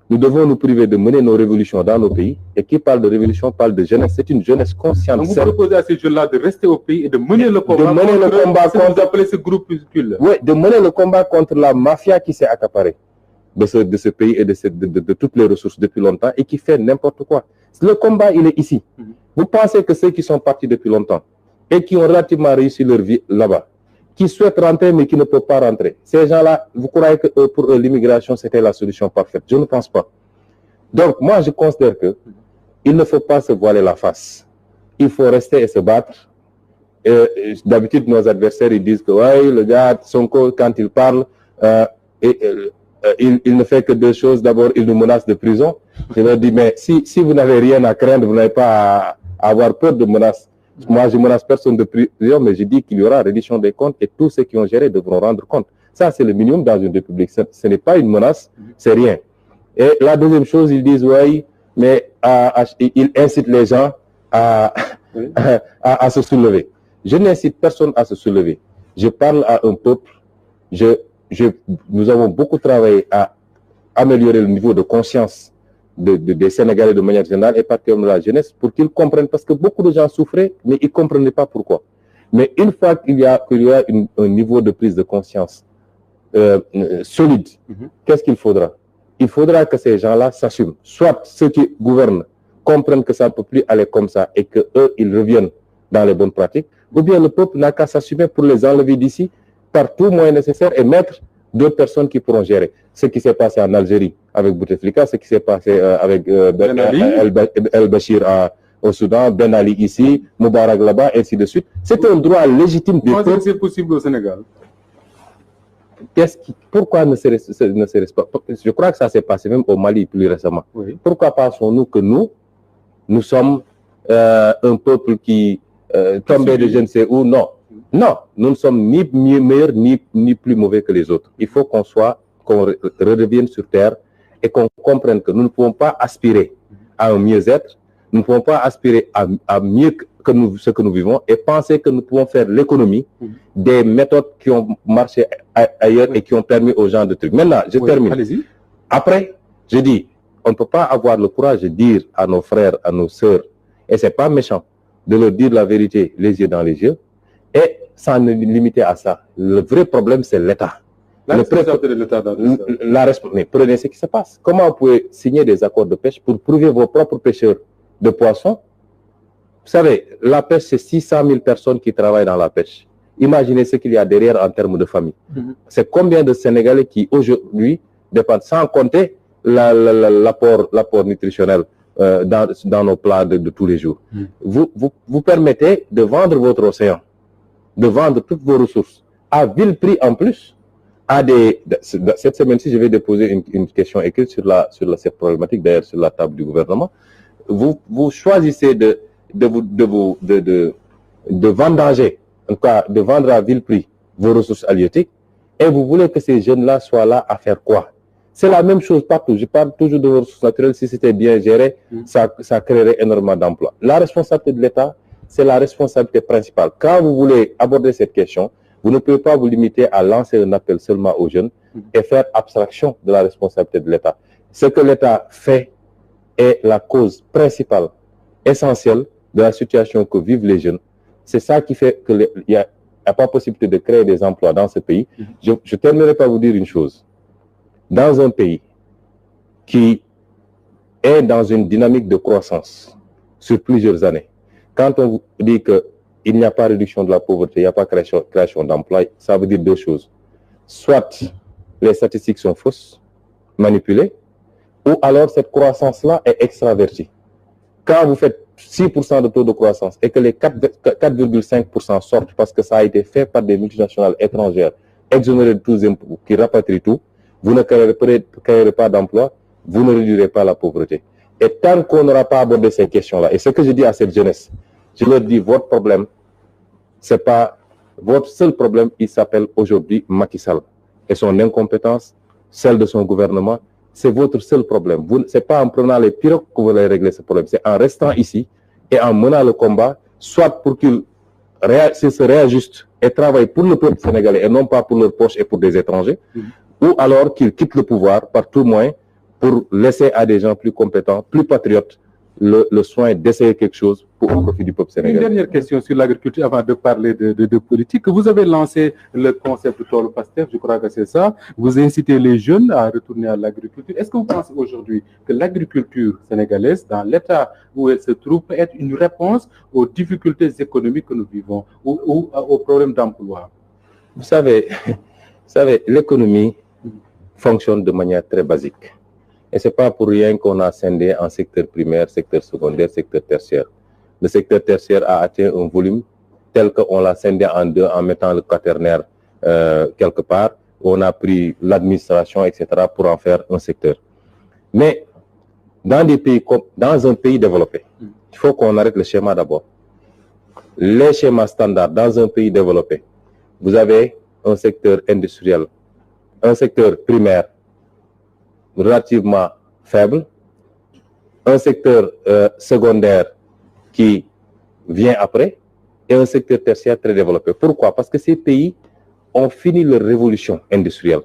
[SPEAKER 2] nous devons nous priver de mener nos révolutions dans nos pays? Et qui parle de révolution parle de jeunesse. C'est une jeunesse consciente.
[SPEAKER 1] Donc vous proposez à ces jeunes-là de rester au pays et de mener le combat contre ce groupuscule.
[SPEAKER 2] Oui, de mener le combat contre la mafia qui s'est accaparée de ce pays et de toutes les ressources depuis longtemps et qui fait n'importe quoi. Le combat, il est ici. Vous pensez que ceux qui sont partis depuis longtemps et qui ont relativement réussi leur vie là-bas, qui souhaitent rentrer mais qui ne peuvent pas rentrer, ces gens-là, vous croyez que pour eux, l'immigration, c'était la solution parfaite? Je ne pense pas. Donc, moi, je considère que il ne faut pas se voiler la face. Il faut rester et se battre. D'habitude, nos adversaires, ils disent que ouais, le gars, Sonko, quand il parle, il ne fait que deux choses. D'abord, il nous menace de prison. Je leur dis, mais si vous n'avez rien à craindre, vous n'avez pas à avoir peur de menaces. Moi, je ne menace personne de prison, mais je dis qu'il y aura reddition des comptes et tous ceux qui ont géré devront rendre compte. Ça, c'est le minimum dans une république. Ce n'est pas une menace, c'est rien. Et la deuxième chose, ils disent, oui, mais ils incitent les gens à se soulever. Je n'incite personne à se soulever. Je parle à un peuple. Nous avons beaucoup travaillé à améliorer le niveau de conscience des Sénégalais de manière générale et particulièrement de la jeunesse pour qu'ils comprennent, parce que beaucoup de gens souffraient, mais ils ne comprenaient pas pourquoi. Mais une fois qu'il y a un niveau de prise de conscience solide, qu'est-ce qu'il faudra? Il faudra que ces gens-là s'assument. Soit ceux qui gouvernent comprennent que ça ne peut plus aller comme ça et qu'eux, ils reviennent dans les bonnes pratiques, ou bien le peuple n'a qu'à s'assumer pour les enlever d'ici par tout moyen nécessaire et mettre d'autres personnes qui pourront gérer. Ce qui s'est passé en Algérie avec Bouteflika, ce qui s'est passé avec El-Bashir au Soudan, Ben Ali ici, Moubarak là-bas, ainsi de suite. C'est un droit légitime du peuple.
[SPEAKER 1] C'est possible au Sénégal.
[SPEAKER 2] Pourquoi ne serait-ce pas? Je crois que ça s'est passé même au Mali plus récemment.
[SPEAKER 1] Oui.
[SPEAKER 2] Pourquoi pensons-nous que nous sommes un peuple qui tombait de je ne sais où? Non. Non, nous ne sommes ni meilleurs ni plus mauvais que les autres. Il faut qu'on redevienne sur terre et qu'on comprenne que nous ne pouvons pas aspirer à un mieux-être, nous ne pouvons pas aspirer à mieux que ce que nous vivons et penser que nous pouvons faire l'économie des méthodes qui ont marché ailleurs et qui ont permis aux gens de trucs. Maintenant, je termine.
[SPEAKER 1] Allez-y.
[SPEAKER 2] Après, je dis, on ne peut pas avoir le courage de dire à nos frères, à nos sœurs, et c'est pas méchant, de leur dire la vérité les yeux dans les yeux, et sans ne limiter à ça. Le vrai problème, c'est l'État.
[SPEAKER 1] La responsabilité de l'État dans tout ça.
[SPEAKER 2] Mais prenez ce qui se passe. Comment vous pouvez signer des accords de pêche pour prouver vos propres pêcheurs de poissons? Vous savez, la pêche, c'est 600 000 personnes qui travaillent dans la pêche. Imaginez ce qu'il y a derrière en termes de famille. C'est combien de Sénégalais qui, aujourd'hui, dépendent, sans compter l'apport nutritionnel dans nos plats de tous les jours. Vous permettez de vendre votre océan, de vendre toutes vos ressources à vil prix en plus, Cette semaine-ci, je vais déposer une question écrite sur cette problématique, d'ailleurs sur la table du gouvernement. Vous choisissez de vendanger, en tout cas de vendre à vil prix vos ressources halieutiques, et vous voulez que ces jeunes-là soient là à faire quoi? C'est la même chose partout. Je parle toujours de vos ressources naturelles. Si c'était bien géré, ça créerait énormément d'emplois. La responsabilité de l'État, c'est la responsabilité principale. Quand vous voulez aborder cette question, vous ne pouvez pas vous limiter à lancer un appel seulement aux jeunes et faire abstraction de la responsabilité de l'État. Ce que l'État fait est la cause principale, essentielle de la situation que vivent les jeunes. C'est ça qui fait qu'il n'y a pas possibilité de créer des emplois dans ce pays. Je terminerai par vous dire une chose. Dans un pays qui est dans une dynamique de croissance sur plusieurs années, quand on vous dit qu'il n'y a pas réduction de la pauvreté, il n'y a pas création d'emplois, ça veut dire deux choses. Soit les statistiques sont fausses, manipulées, ou alors cette croissance-là est extravertie. Quand vous faites 6% de taux de croissance et que les 4,5% sortent parce que ça a été fait par des multinationales étrangères, exonérées de tous les impôts, qui rapatrient tout, vous ne créerez pas d'emploi, vous ne réduirez pas la pauvreté. Et tant qu'on n'aura pas abordé ces questions-là, et ce que je dis à cette jeunesse, je leur dis, votre problème, c'est pas votre seul problème, il s'appelle aujourd'hui Macky Sall. Et son incompétence, celle de son gouvernement, c'est votre seul problème. Ce n'est pas en prenant les pirogues que vous allez régler ce problème, c'est en restant ici et en menant le combat, soit pour qu'ils se réajustent et travaillent pour le peuple sénégalais et non pas pour leur poche et pour des étrangers, ou alors qu'ils quittent le pouvoir par tout moyen pour laisser à des gens plus compétents, plus patriotes, le soin d'essayer quelque chose pour le profit du peuple sénégalais.
[SPEAKER 1] Une dernière question sur l'agriculture avant de parler de politique. Vous avez lancé le concept Toolu Pastef, je crois que c'est ça. Vous incitez les jeunes à retourner à l'agriculture. Est-ce que vous pensez aujourd'hui que l'agriculture sénégalaise, dans l'état où elle se trouve, peut être une réponse aux difficultés économiques que nous vivons ou aux problèmes d'emploi?
[SPEAKER 2] Vous savez, l'économie fonctionne de manière très basique. Et ce n'est pas pour rien qu'on a scindé en secteur primaire, secteur secondaire, secteur tertiaire. Le secteur tertiaire a atteint un volume tel qu'on l'a scindé en deux en mettant le quaternaire quelque part. On a pris l'administration, etc. pour en faire un secteur. Mais dans un pays développé, il faut qu'on arrête le schéma d'abord. Les schémas standards dans un pays développé, vous avez un secteur industriel, un secteur primaire relativement faible, un secteur secondaire qui vient après et un secteur tertiaire très développé. Pourquoi? Parce que ces pays ont fini leur révolution industrielle.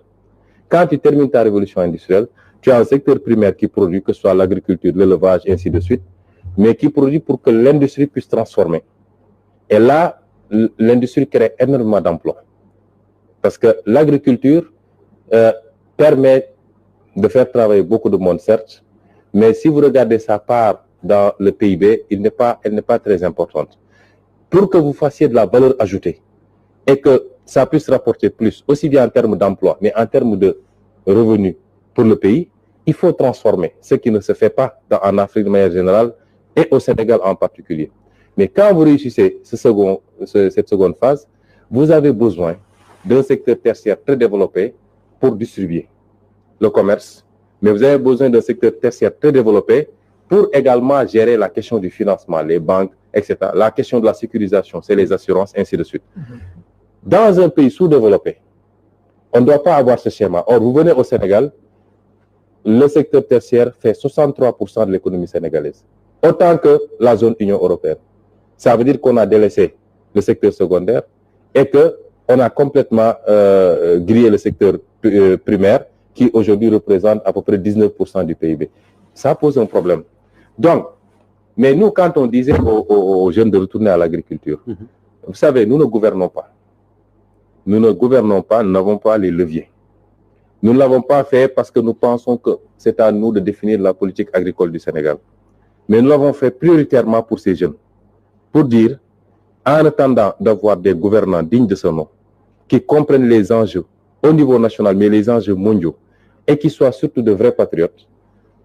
[SPEAKER 2] Quand tu termines ta révolution industrielle, tu as un secteur primaire qui produit, que ce soit l'agriculture, l'élevage, ainsi de suite, mais qui produit pour que l'industrie puisse transformer. Et là, l'industrie crée énormément d'emplois. Parce que l'agriculture permet de faire travailler beaucoup de monde, certes, mais si vous regardez sa part dans le PIB, elle n'est pas très importante. Pour que vous fassiez de la valeur ajoutée et que ça puisse rapporter plus, aussi bien en termes d'emploi, mais en termes de revenus pour le pays, il faut transformer, ce qui ne se fait pas en Afrique de manière générale et au Sénégal en particulier. Mais quand vous réussissez cette seconde phase, vous avez besoin d'un secteur tertiaire très développé pour distribuer le commerce, mais vous avez besoin d'un secteur tertiaire très développé pour également gérer la question du financement, les banques, etc. La question de la sécurisation, c'est les assurances, ainsi de suite. Dans un pays sous-développé, on ne doit pas avoir ce schéma. Or, vous venez au Sénégal, le secteur tertiaire fait 63% de l'économie sénégalaise, autant que la zone Union européenne. Ça veut dire qu'on a délaissé le secteur secondaire et qu'on a complètement grillé le secteur primaire, qui aujourd'hui représente à peu près 19% du PIB. Ça pose un problème. Donc, mais nous, quand on disait aux jeunes de retourner à l'agriculture, vous savez, nous ne gouvernons pas. Nous ne gouvernons pas, nous n'avons pas les leviers. Nous ne l'avons pas fait parce que nous pensons que c'est à nous de définir la politique agricole du Sénégal. Mais nous l'avons fait prioritairement pour ces jeunes. Pour dire, en attendant d'avoir des gouvernants dignes de ce nom, qui comprennent les enjeux au niveau national, mais les enjeux mondiaux, et qui soient surtout de vrais patriotes,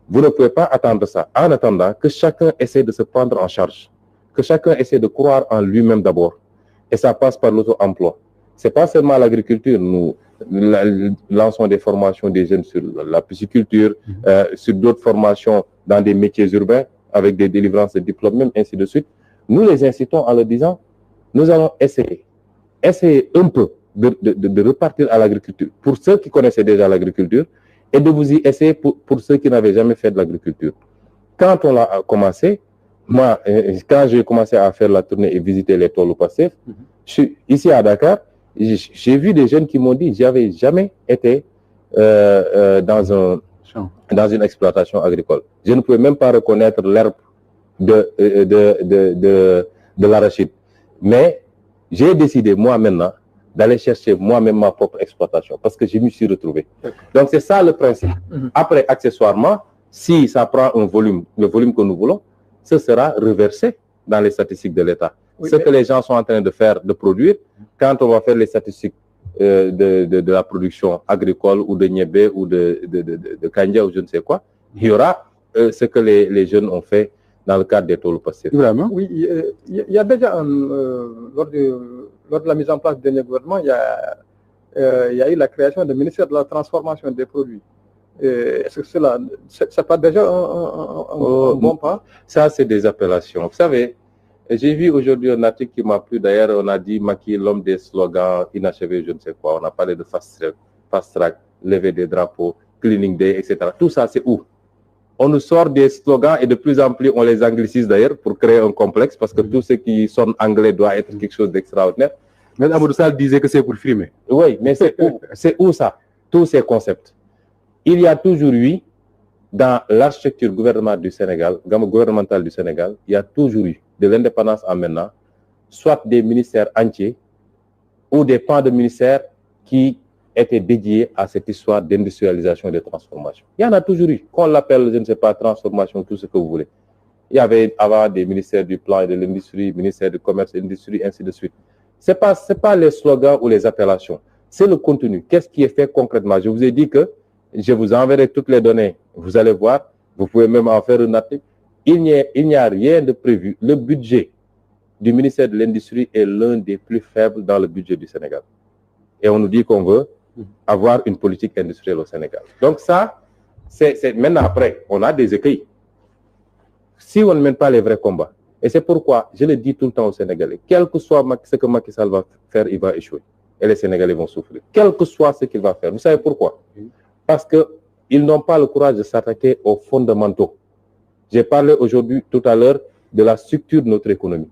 [SPEAKER 2] vous ne pouvez pas attendre ça. En attendant que chacun essaie de se prendre en charge, que chacun essaie de croire en lui-même d'abord. Et ça passe par l'auto-emploi. C'est pas seulement l'agriculture. Nous lançons des formations des jeunes sur la pisciculture, sur d'autres formations dans des métiers urbains, avec des délivrances de diplômes, même ainsi de suite. Nous les incitons en leur disant, nous allons essayer un peu de repartir à l'agriculture pour ceux qui connaissaient déjà l'agriculture et de vous y essayer pour ceux qui n'avaient jamais fait de l'agriculture. Quand on a commencé, moi, quand j'ai commencé à faire la tournée et visiter les tôles au passé, ici à Dakar, j'ai vu des jeunes qui m'ont dit, j'avais jamais été dans une exploitation agricole. Je ne pouvais même pas reconnaître l'herbe de l'arachide. Mais j'ai décidé, moi maintenant, d'aller chercher moi-même ma propre exploitation parce que je me suis retrouvé. Donc c'est ça le principe. Après, accessoirement, si ça prend un volume, le volume que nous voulons, ce sera reversé dans les statistiques de l'État. Oui, ce que les gens sont en train de faire, de produire, quand on va faire les statistiques de la production agricole ou de niébé ou de kanja ou je ne sais quoi, il y aura ce que les jeunes ont fait dans le cadre des tôles passés.
[SPEAKER 3] Vraiment? Oui, il y a déjà lors de la mise en place du dernier gouvernement, il y a eu la création du ministère de la transformation des produits. Est-ce que c'est pas déjà un bon pas?
[SPEAKER 2] Ça, c'est des appellations. Vous savez, j'ai vu aujourd'hui un article qui m'a plu. D'ailleurs, on a dit Macky, l'homme des slogans inachevés, je ne sais quoi. On a parlé de fast track, lever des drapeaux, cleaning day, etc. Tout ça, c'est où? On nous sort des slogans et de plus en plus, on les anglicise d'ailleurs pour créer un complexe parce que tout ce qui sonne anglais doit être quelque chose d'extraordinaire.
[SPEAKER 1] Mais Amadou Sall disait que c'est pour frimer.
[SPEAKER 2] Oui, mais c'est où ça? Tous ces concepts. Il y a toujours eu, dans l'architecture gouvernementale du Sénégal, il y a toujours eu, de l'indépendance en maintenant, soit des ministères entiers ou des pans de ministères qui étaient dédiés à cette histoire d'industrialisation et de transformation. Il y en a toujours eu, qu'on l'appelle, je ne sais pas, transformation, tout ce que vous voulez. Il y avait avant des ministères du plan et de l'industrie, ministère du commerce et de l'industrie, ainsi de suite. C'est pas les slogans ou les appellations, c'est le contenu. Qu'est-ce qui est fait concrètement? Je vous ai dit que je vous enverrai toutes les données. Vous allez voir. Vous pouvez même en faire un article. Il n'y a rien de prévu. Le budget du ministère de l'Industrie est l'un des plus faibles dans le budget du Sénégal. Et on nous dit qu'on veut avoir une politique industrielle au Sénégal. Donc ça, c'est maintenant après, on a des écueils. Si on ne mène pas les vrais combats, et c'est pourquoi je le dis tout le temps aux Sénégalais, quel que soit ce que Macky Sall va faire, il va échouer. Et les Sénégalais vont souffrir. Quel que soit ce qu'il va faire. Vous savez pourquoi? Parce qu'ils n'ont pas le courage de s'attaquer aux fondamentaux. J'ai parlé aujourd'hui, tout à l'heure, de la structure de notre économie.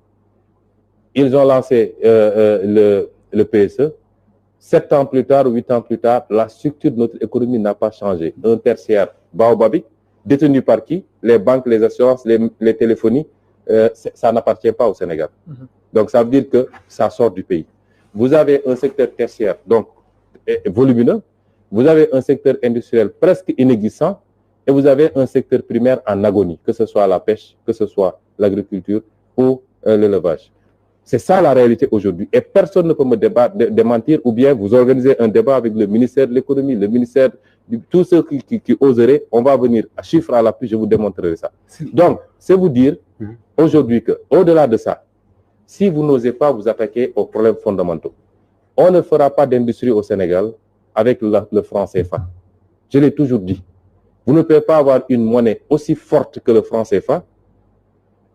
[SPEAKER 2] Ils ont lancé le PSE. 7 ans plus tard, 8 ans plus tard, la structure de notre économie n'a pas changé. Un tertiaire baobabique, détenu par qui? Les banques, les assurances, les téléphonies, ça n'appartient pas au Sénégal. Donc ça veut dire que ça sort du pays. Vous avez un secteur tertiaire, donc volumineux. Vous avez un secteur industriel presque inexistant et vous avez un secteur primaire en agonie, que ce soit la pêche, que ce soit l'agriculture ou l'élevage. C'est ça la réalité aujourd'hui. Et personne ne peut me démentir ou bien vous organisez un débat avec le ministère de l'économie, le ministère de tous ceux qui oseraient, on va venir à chiffre à l'appui, je vous démontrerai ça. Donc, c'est vous dire aujourd'hui qu'au-delà de ça, si vous n'osez pas vous attaquer aux problèmes fondamentaux, on ne fera pas d'industrie au Sénégal avec le franc CFA. Je l'ai toujours dit. Vous ne pouvez pas avoir une monnaie aussi forte que le franc CFA,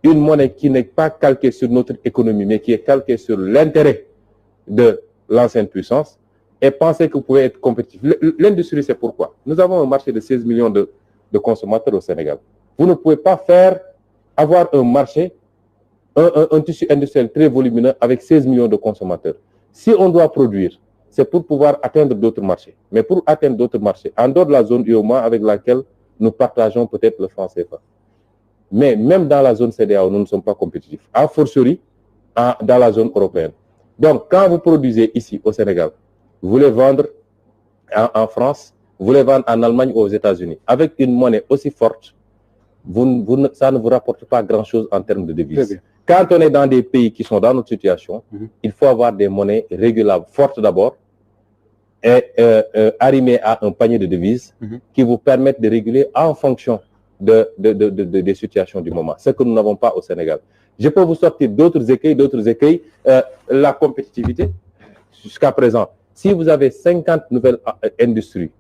[SPEAKER 2] une monnaie qui n'est pas calquée sur notre économie, mais qui est calquée sur l'intérêt de l'ancienne puissance, et penser que vous pouvez être compétitif. L'industrie, c'est pourquoi. Nous avons un marché de 16 millions de consommateurs au Sénégal. Vous ne pouvez pas avoir un marché, un tissu industriel très volumineux avec 16 millions de consommateurs. Si on doit produire, c'est pour pouvoir atteindre d'autres marchés. Mais pour atteindre d'autres marchés, en dehors de la zone UEMOA avec laquelle nous partageons peut-être le franc CFA. Mais même dans la zone CEDEAO, nous ne sommes pas compétitifs. A fortiori, dans la zone européenne. Donc, quand vous produisez ici, au Sénégal, vous voulez vendre en France, vous voulez vendre en Allemagne ou aux États-Unis, avec une monnaie aussi forte, ça ne vous rapporte pas grand-chose en termes de devises. Quand on est dans des pays qui sont dans notre situation, il faut avoir des monnaies régulables, fortes d'abord, et arrimées à un panier de devises qui vous permettent de réguler en fonction des situations du moment. Ce que nous n'avons pas au Sénégal. Je peux vous sortir d'autres écueils, la compétitivité. jusqu'à présent, si vous avez 50 nouvelles industries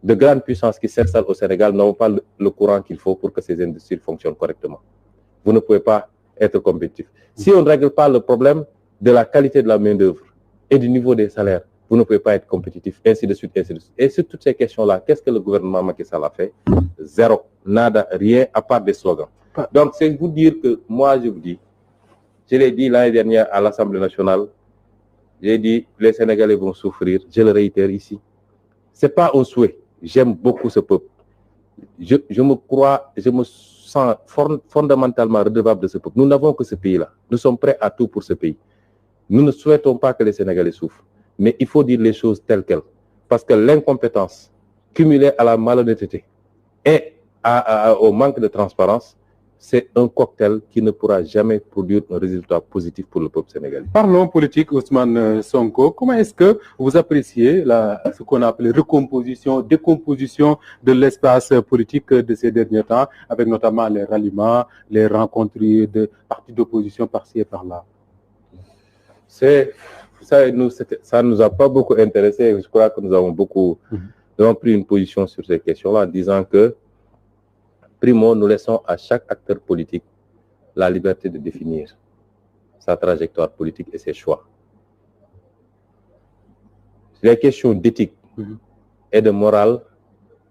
[SPEAKER 2] de grande puissance qui s'installent au Sénégal, n'ont pas le courant qu'il faut pour que ces industries fonctionnent correctement. Vous ne pouvez pas être compétitif. Si on ne règle pas le problème de la qualité de la main-d'œuvre et du niveau des salaires, vous ne pouvez pas être compétitif, ainsi de suite, ainsi de suite. Et sur toutes ces questions-là, qu'est-ce que le gouvernement Macky Sall a fait? Zéro, nada, rien, à part des slogans. Donc, c'est vous dire que moi, je vous dis, je l'ai dit l'année dernière à l'Assemblée nationale, j'ai dit, les Sénégalais vont souffrir, je le réitère ici. Ce n'est pas un souhait, j'aime beaucoup ce peuple. Je me sens fondamentalement redevable de ce peuple. Nous n'avons que ce pays-là. Nous sommes prêts à tout pour ce pays. Nous ne souhaitons pas que les Sénégalais souffrent. Mais il faut dire les choses telles quelles. Parce que l'incompétence, cumulée à la malhonnêteté et au manque de transparence, c'est un cocktail qui ne pourra jamais produire un résultat positif pour le peuple sénégalais.
[SPEAKER 1] Parlons politique, Ousmane Sonko. Comment est-ce que vous appréciez ce qu'on appelle recomposition, décomposition de l'espace politique de ces derniers temps, avec notamment les ralliements, les rencontres de partis d'opposition par-ci et par-là?
[SPEAKER 2] Ça ne nous a pas beaucoup intéressé. Je crois que nous avons pris une position sur ces questions-là en disant que, primo, nous laissons à chaque acteur politique la liberté de définir sa trajectoire politique et ses choix. Les questions d'éthique et de morale,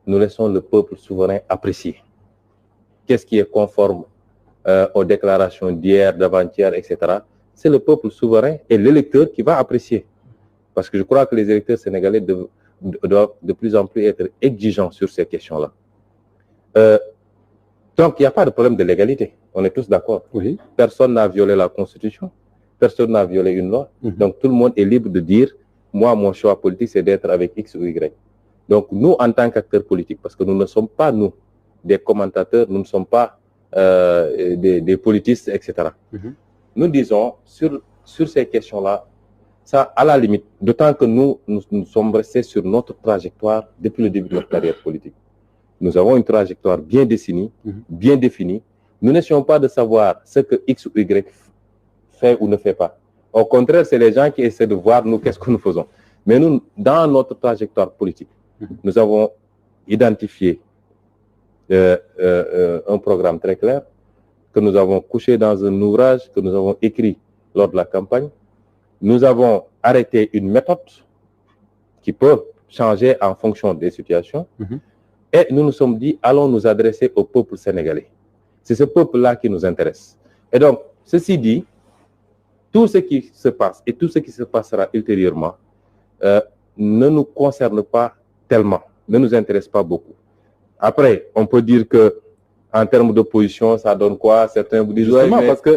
[SPEAKER 2] nous laissons le peuple souverain apprécier. Qu'est-ce qui est conforme aux déclarations d'hier, d'avant-hier, etc. C'est le peuple souverain et l'électeur qui va apprécier. Parce que je crois que les électeurs sénégalais doivent de plus en plus être exigeants sur ces questions-là. Donc, il n'y a pas de problème de légalité. On est tous d'accord.
[SPEAKER 1] Oui.
[SPEAKER 2] Personne n'a violé la Constitution. Personne n'a violé une loi. Donc, tout le monde est libre de dire, moi, mon choix politique, c'est d'être avec X ou Y. Donc, nous, en tant qu'acteurs politiques, parce que nous ne sommes pas, nous, des commentateurs, nous ne sommes pas des politistes, etc. Nous disons, sur ces questions-là, ça, à la limite, d'autant que nous sommes restés sur notre trajectoire depuis le début de notre carrière politique. Nous avons une trajectoire bien définie, bien définie. Nous n'essayons pas de savoir ce que X ou Y fait ou ne fait pas. Au contraire, c'est les gens qui essaient de voir, nous, qu'est-ce que nous faisons. Mais nous, dans notre trajectoire politique, nous avons identifié un programme très clair que nous avons couché dans un ouvrage que nous avons écrit lors de la campagne. Nous avons arrêté une méthode qui peut changer en fonction des situations. Et nous nous sommes dit, allons nous adresser au peuple sénégalais. C'est ce peuple-là qui nous intéresse. Et donc, ceci dit, tout ce qui se passe et tout ce qui se passera ultérieurement ne nous concerne pas tellement, ne nous intéresse pas beaucoup. Après, on peut dire que en termes d'opposition, ça donne quoi? Certains vous disent...
[SPEAKER 1] Justement, parce que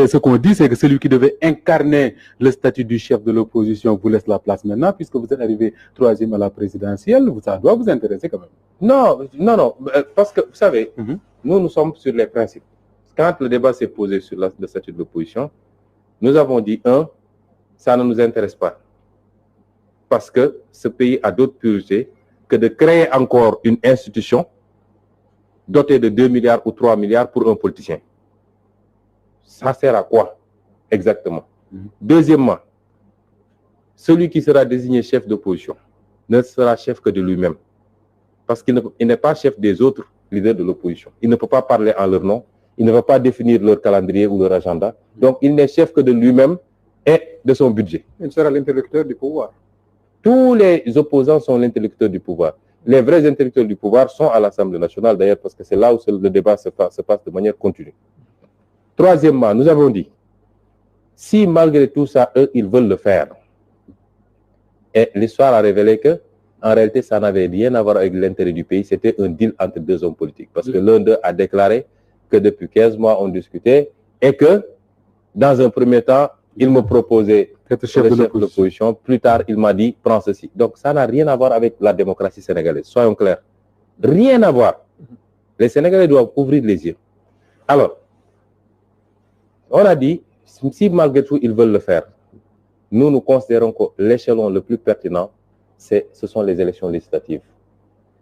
[SPEAKER 1] ce qu'on dit, c'est que celui qui devait incarner le statut du chef de l'opposition vous laisse la place maintenant, puisque vous êtes arrivé 3e à la présidentielle, ça doit vous intéresser quand même.
[SPEAKER 2] Non, parce que, vous savez, nous sommes sur les principes. Quand le débat s'est posé sur le statut de l'opposition, nous avons dit, ça ne nous intéresse pas. Parce que ce pays a d'autres priorités que de créer encore une institution doté de 2 milliards ou 3 milliards pour un politicien. Ça sert à quoi exactement? Deuxièmement, celui qui sera désigné chef d'opposition ne sera chef que de lui-même. Parce qu'il n'est pas chef des autres leaders de l'opposition. Il ne peut pas parler en leur nom, il ne va pas définir leur calendrier ou leur agenda. Donc il n'est chef que de lui-même et de son budget.
[SPEAKER 3] Il sera l'interlocuteur du pouvoir.
[SPEAKER 2] Tous les opposants sont l'interlocuteur du pouvoir. Les vrais intellectuels du pouvoir sont à l'Assemblée nationale, d'ailleurs, parce que c'est là où le débat se passe de manière continue. Troisièmement, nous avons dit, si malgré tout ça, eux, ils veulent le faire, et l'histoire a révélé que, en réalité, ça n'avait rien à voir avec l'intérêt du pays, c'était un deal entre deux hommes politiques. Parce que l'un d'eux a déclaré que depuis 15 mois, on discutait, et que, dans un premier temps, il me proposait le chef de l'opposition. Plus tard, il m'a dit, prends ceci. Donc, ça n'a rien à voir avec la démocratie sénégalaise. Soyons clairs. Rien à voir. Les Sénégalais doivent ouvrir les yeux. Alors, on a dit, si malgré tout, ils veulent le faire, nous considérons que l'échelon le plus pertinent, ce sont les élections législatives.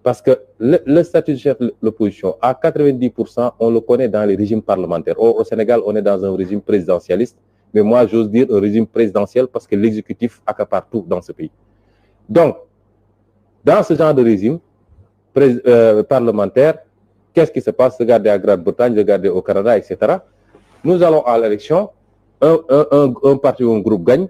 [SPEAKER 2] Parce que le statut de chef de l'opposition, à 90%, on le connaît dans les régimes parlementaires. Au Sénégal, on est dans un régime présidentialiste mais moi j'ose dire un régime présidentiel parce que l'exécutif accapare tout dans ce pays. Donc, dans ce genre de régime parlementaire, qu'est-ce qui se passe? Regardez à Grande-Bretagne, regardez au Canada, etc. Nous allons à l'élection, un parti ou un groupe gagne,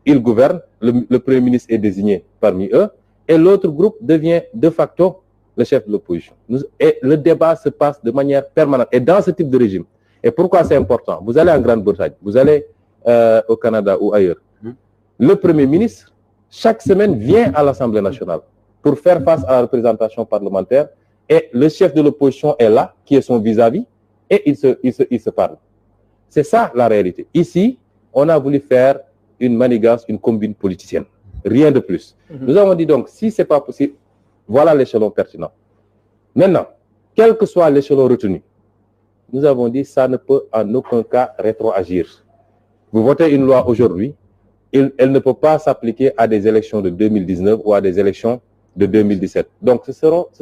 [SPEAKER 2] il gouverne, le Premier ministre est désigné parmi eux, et l'autre groupe devient de facto le chef de l'opposition. Et le débat se passe de manière permanente. Et dans ce type de régime, et pourquoi c'est important? Vous allez en Grande-Bretagne, vous allez au Canada ou ailleurs. Le Premier ministre, chaque semaine, vient à l'Assemblée nationale pour faire face à la représentation parlementaire. Et le chef de l'opposition est là, qui est son vis-à-vis, et il se parle. C'est ça la réalité. Ici, on a voulu faire une manigance, une combine politicienne. Rien de plus. Nous avons dit donc, si ce n'est pas possible, voilà l'échelon pertinent. Maintenant, quel que soit l'échelon retenu, nous avons dit ça ne peut en aucun cas rétroagir. Vous votez une loi aujourd'hui, elle ne peut pas s'appliquer à des élections de 2019 ou à des élections de 2017. Donc, ce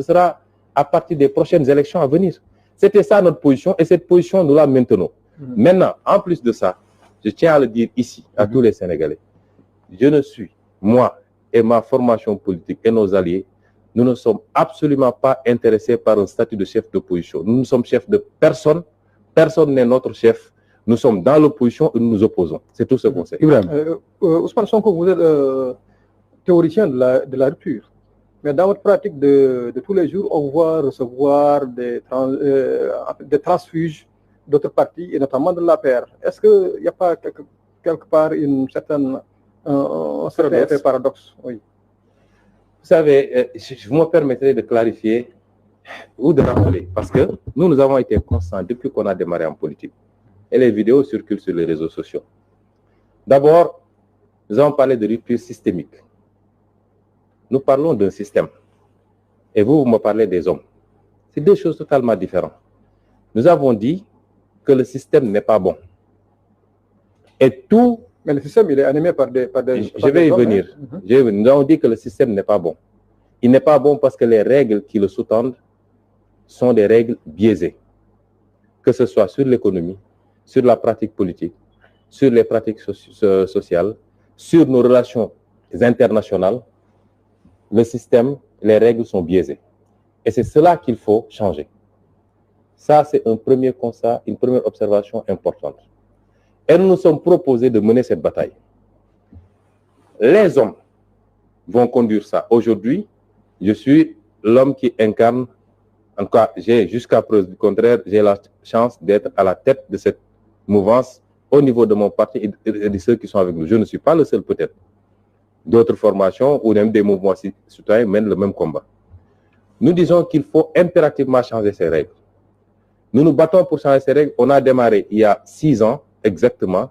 [SPEAKER 2] sera à partir des prochaines élections à venir. C'était ça notre position et cette position, nous la maintenons. Maintenant, en plus de ça, je tiens à le dire ici, à tous les Sénégalais, je ne suis, moi et ma formation politique et nos alliés, nous ne sommes absolument pas intéressés par un statut de chef d'opposition. Nous ne sommes chefs de personne, personne n'est notre chef. Nous sommes dans l'opposition et nous nous opposons. C'est tout ce qu'on sait.
[SPEAKER 3] Ousmane Sonko, vous êtes théoricien de la rupture. Mais dans votre pratique de tous les jours, on vous voit recevoir des transfuges d'autres partis, et notamment de l'APR. Est-ce qu'il n'y a pas quelque part un certain effet paradoxe? Oui.
[SPEAKER 2] Vous savez, je me permettrai de clarifier ou de rappeler, parce que nous avons été constants depuis qu'on a démarré en politique. Et les vidéos circulent sur les réseaux sociaux. D'abord, nous avons parlé de rupture systémique. Nous parlons d'un système. Et vous me parlez des hommes. C'est deux choses totalement différentes. Nous avons dit que le système n'est pas bon. Et tout...
[SPEAKER 3] Mais le système, il est animé par des
[SPEAKER 2] Je vais y venir. Nous avons dit que le système n'est pas bon. Il n'est pas bon parce que les règles qui le sous-tendent sont des règles biaisées. Que ce soit sur l'économie, sur la pratique politique, sur les pratiques sociales, sur nos relations internationales, le système, les règles sont biaisées. Et c'est cela qu'il faut changer. Ça, c'est un premier constat, une première observation importante. Et nous nous sommes proposés de mener cette bataille. Les hommes vont conduire ça. Aujourd'hui, je suis l'homme qui incarne, en tout cas, j'ai jusqu'à preuve du contraire, j'ai la chance d'être à la tête de cette mouvance au niveau de mon parti et de ceux qui sont avec nous. Je ne suis pas le seul peut-être. D'autres formations ou même des mouvements citoyens mènent le même combat. Nous disons qu'il faut impérativement changer ces règles. Nous nous battons pour changer ces règles. On a démarré il y a 6 ans exactement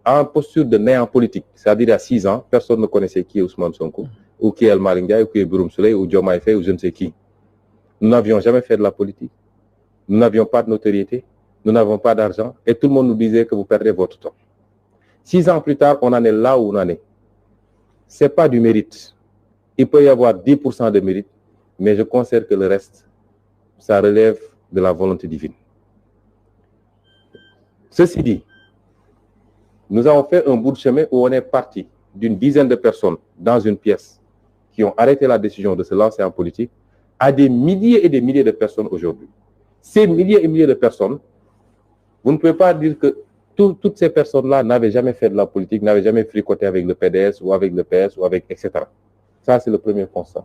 [SPEAKER 2] en posture de néant politique. C'est-à-dire il y a 6 ans, personne ne connaissait qui est Ousmane Sonko, ou qui est El Malick Ndiaye, ou qui est Birame Souleye, ou Diomaye Faye, ou je ne sais qui. Nous n'avions jamais fait de la politique. Nous n'avions pas de notoriété. Nous n'avons pas d'argent. Et tout le monde nous disait que vous perdez votre temps. 6 ans plus tard, on en est là où on en est. Ce n'est pas du mérite. Il peut y avoir 10% de mérite, mais je considère que le reste, ça relève de la volonté divine. Ceci dit, nous avons fait un bout de chemin où on est parti d'une dizaine de personnes dans une pièce qui ont arrêté la décision de se lancer en politique à des milliers et des milliers de personnes aujourd'hui. Ces milliers et milliers de personnes, vous ne pouvez pas dire que toutes ces personnes-là n'avaient jamais fait de la politique, n'avaient jamais fricoté avec le PDS ou avec le PS ou avec etc. Ça, c'est le premier constat.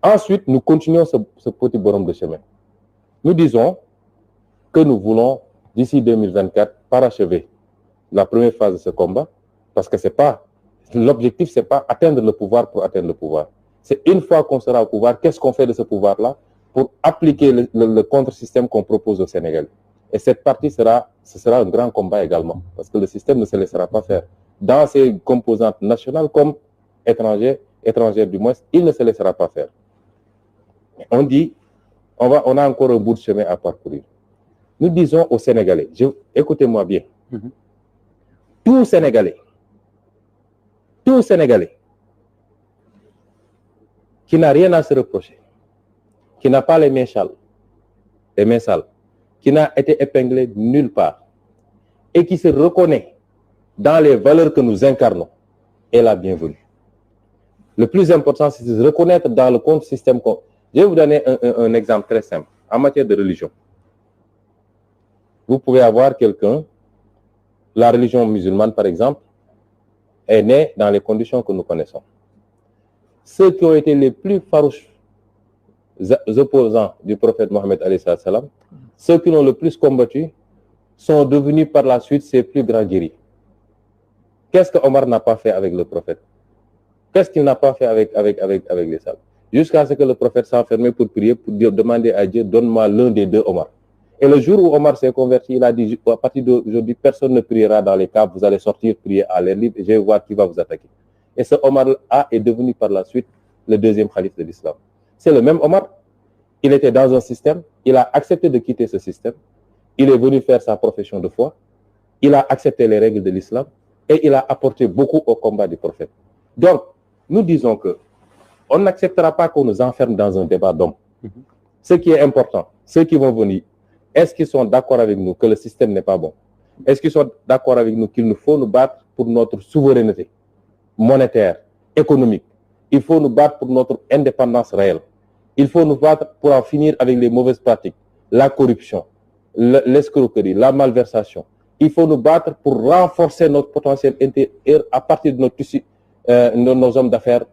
[SPEAKER 2] Ensuite, nous continuons ce petit bonhomme de chemin. Nous disons que nous voulons, d'ici 2024, parachever la première phase de ce combat, parce que l'objectif, ce n'est pas atteindre le pouvoir pour atteindre le pouvoir. C'est une fois qu'on sera au pouvoir, qu'est-ce qu'on fait de ce pouvoir-là pour appliquer le contre-système qu'on propose au Sénégal. Et cette partie ce sera un grand combat également, parce que le système ne se laissera pas faire. Dans ses composantes nationales comme étrangères du moins, il ne se laissera pas faire. On dit, on a encore un bout de chemin à parcourir. Nous disons aux Sénégalais, écoutez-moi bien, tout Sénégalais qui n'a rien à se reprocher, qui n'a pas les mains sales, qui n'a été épinglé nulle part, et qui se reconnaît dans les valeurs que nous incarnons est la bienvenue. Le plus important, c'est de se reconnaître dans le contre-système. Je vais vous donner un exemple très simple. En matière de religion, vous pouvez avoir quelqu'un, la religion musulmane par exemple, est née dans les conditions que nous connaissons. Ceux qui ont été les plus farouches opposants du prophète Mohammed, ceux qui l'ont le plus combattu, sont devenus par la suite ses plus grands guerriers. Qu'est-ce que Omar n'a pas fait avec le prophète? Qu'est-ce qu'il n'a pas fait avec les salles? Jusqu'à ce que le prophète s'enfermait pour prier, pour demander à Dieu, donne-moi l'un des deux Omar. Et le jour où Omar s'est converti, il a dit, à partir d'aujourd'hui, personne ne priera dans les caves, vous allez sortir, prier à l'air libre, et je vais voir qui va vous attaquer. Et ce Omar-là est devenu par la suite le deuxième calife de l'islam. C'est le même Omar. Il était dans un système, il a accepté de quitter ce système, il est venu faire sa profession de foi, il a accepté les règles de l'islam, et il a apporté beaucoup au combat du prophète. Donc, nous disons que on n'acceptera pas qu'on nous enferme dans un débat d'hommes. Ce qui est important, ceux qui vont venir, est-ce qu'ils sont d'accord avec nous que le système n'est pas bon? Est-ce qu'ils sont d'accord avec nous qu'il nous faut nous battre pour notre souveraineté monétaire, économique? Il faut nous battre pour notre indépendance réelle. Il faut nous battre pour en finir avec les mauvaises pratiques, la corruption, l'escroquerie, la malversation. Il faut nous battre pour renforcer notre potentiel intérieur à partir de notre tissu, nos hommes d'affaires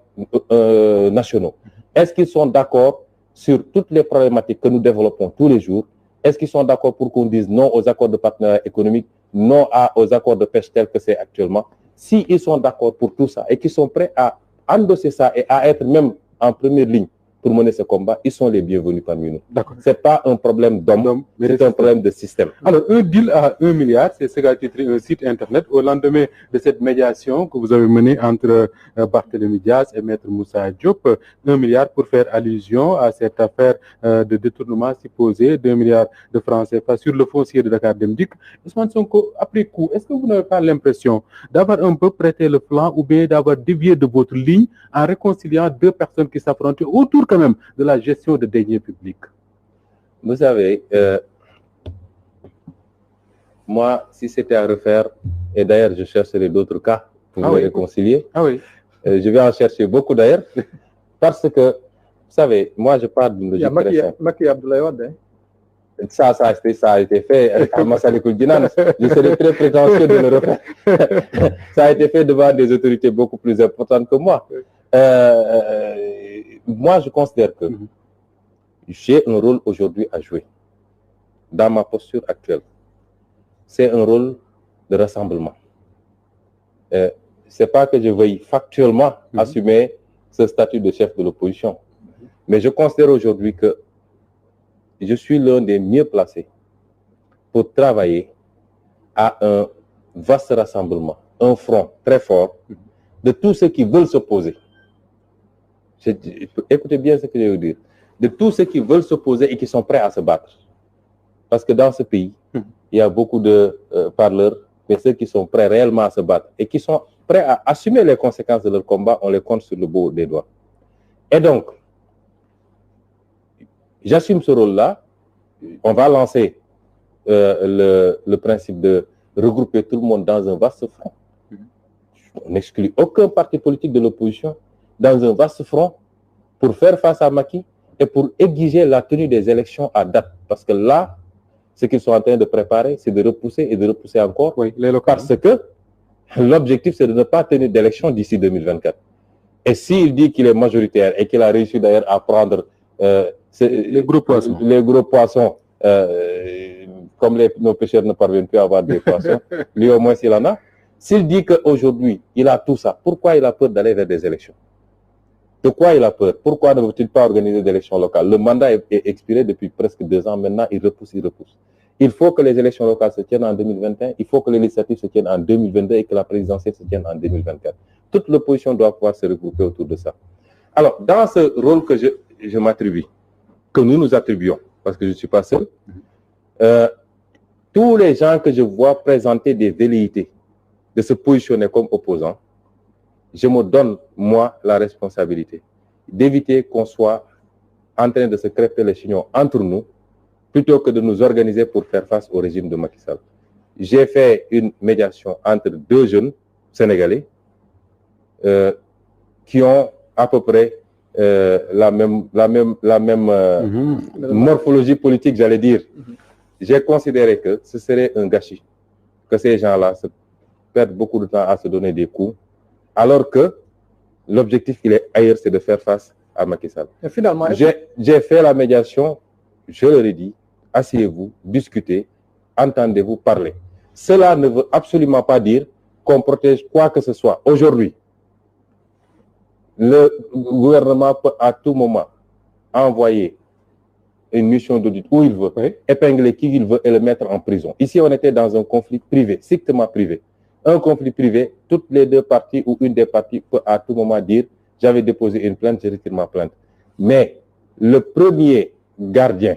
[SPEAKER 2] nationaux. Est-ce qu'ils sont d'accord sur toutes les problématiques que nous développons tous les jours? Est-ce qu'ils sont d'accord pour qu'on dise non aux accords de partenariat économique, non aux accords de pêche tels que c'est actuellement? S'ils sont d'accord pour tout ça et qu'ils sont prêts à endosser ça et à être même en première ligne pour mener ce combat, ils sont les bienvenus parmi nous. Ce n'est pas un problème d'homme, c'est un problème de système.
[SPEAKER 1] Alors, un deal à 1 milliard, c'est ce qu'a titré un site internet au lendemain de cette médiation que vous avez menée entre Barthélémy Diaz et Maître Moussa Diop. 1 milliard pour faire allusion à cette affaire de détournement supposé d'1 milliard de francs CFA sur le foncier de Dakar Dem Dikk. Ousmane Sonko, après coup, est-ce que vous n'avez pas l'impression d'avoir un peu prêté le flanc ou bien d'avoir dévié de votre ligne en réconciliant deux personnes qui s'affrontent autour quand même de la gestion de deniers publics?
[SPEAKER 2] Vous savez, moi, si c'était à refaire, et d'ailleurs je chercherai d'autres cas pour me réconcilier, je vais en chercher beaucoup d'ailleurs, parce que, vous savez, moi je parle d'une logique très simple. Ça a été fait à Massalikul Jinan. Je serais très prétentieux de le refaire. Ça a été fait devant des autorités beaucoup plus importantes que moi. Moi, je considère que j'ai un rôle aujourd'hui à jouer dans ma posture actuelle. C'est un rôle de rassemblement. C'est pas que je veuille factuellement assumer ce statut de chef de l'opposition, mais je considère aujourd'hui que je suis l'un des mieux placés pour travailler à un vaste rassemblement, un front très fort de tous ceux qui veulent s'opposer. Écoutez bien ce que je veux dire. De tous ceux qui veulent s'opposer et qui sont prêts à se battre. Parce que dans ce pays, il y a beaucoup de parleurs, mais ceux qui sont prêts réellement à se battre et qui sont prêts à assumer les conséquences de leur combat, on les compte sur le bout des doigts. Et donc, j'assume ce rôle-là. On va lancer le principe de regrouper tout le monde dans un vaste front. On n'exclut aucun parti politique de l'opposition dans un vaste front pour faire face à Macky et pour exiger la tenue des élections à date. Parce que là, ce qu'ils sont en train de préparer, c'est de repousser et de repousser encore. Parce que l'objectif, c'est de ne pas tenir d'élection d'ici 2024. Et s'il dit qu'il est majoritaire et qu'il a réussi d'ailleurs à prendre
[SPEAKER 1] les gros
[SPEAKER 2] poissons, comme nos pêcheurs ne parviennent plus à avoir des poissons, lui au moins s'il en a. S'il dit qu'aujourd'hui, il a tout ça, pourquoi il a peur d'aller vers des élections? De quoi il a peur? Pourquoi ne veut-il pas organiser des élections locales? Le mandat est expiré depuis presque 2 ans. Maintenant, il repousse. Il faut que les élections locales se tiennent en 2021. Il faut que les législatives se tiennent en 2022 et que la présidentielle se tienne en 2024. Toute l'opposition doit pouvoir se regrouper autour de ça. Alors, dans ce rôle que je m'attribue, que nous attribuons, parce que je ne suis pas seul, tous les gens que je vois présenter des velléités de se positionner comme opposants, je me donne, moi, la responsabilité d'éviter qu'on soit en train de se crêper les chignons entre nous, plutôt que de nous organiser pour faire face au régime de Macky Sall. j'ai fait une médiation entre deux jeunes sénégalais qui ont à peu près la même morphologie politique, j'allais dire. J'ai considéré que ce serait un gâchis, que ces gens-là se perdent beaucoup de temps à se donner des coups, alors que l'objectif, il est ailleurs, c'est de faire face à Macky Sall.
[SPEAKER 3] Et finalement,
[SPEAKER 2] j'ai fait la médiation, je leur ai dit, asseyez-vous, discutez, entendez-vous parler. Cela ne veut absolument pas dire qu'on protège quoi que ce soit. Aujourd'hui, le gouvernement peut à tout moment envoyer une mission d'audit où il veut, épingler qui il veut et le mettre en prison. Ici, on était dans un conflit privé, strictement privé. Un conflit privé, toutes les deux parties ou une des parties peut à tout moment dire « j'avais déposé une plainte, je retire ma plainte ». Mais le premier gardien,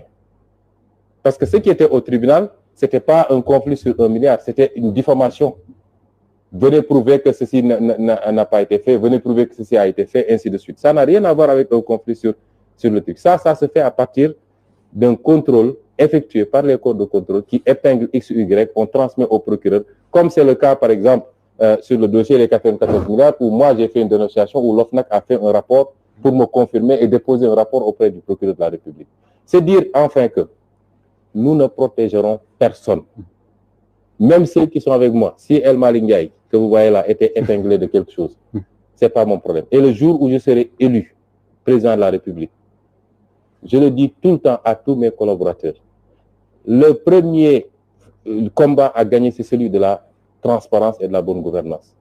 [SPEAKER 2] parce que ce qui était au tribunal, ce n'était pas un conflit sur 1 milliard, c'était une diffamation. Venez prouver que ceci n'a pas été fait, venez prouver que ceci a été fait, ainsi de suite. Ça n'a rien à voir avec un conflit sur le truc. Ça se fait à partir d'un contrôle effectué par les corps de contrôle qui épingle X ou Y, on transmet au procureur, comme c'est le cas par exemple sur le dossier des 94 milliards, où moi j'ai fait une dénonciation, où l'OFNAC a fait un rapport pour me confirmer et déposer un rapport auprès du procureur de la République. C'est dire enfin que nous ne protégerons personne. Même ceux qui sont avec moi, si El Malick, que vous voyez là, était épinglé de quelque chose, c'est pas mon problème. Et le jour où je serai élu président de la République, je le dis tout le temps à tous mes collaborateurs, le premier combat à gagner, c'est celui de la transparence et de la bonne gouvernance.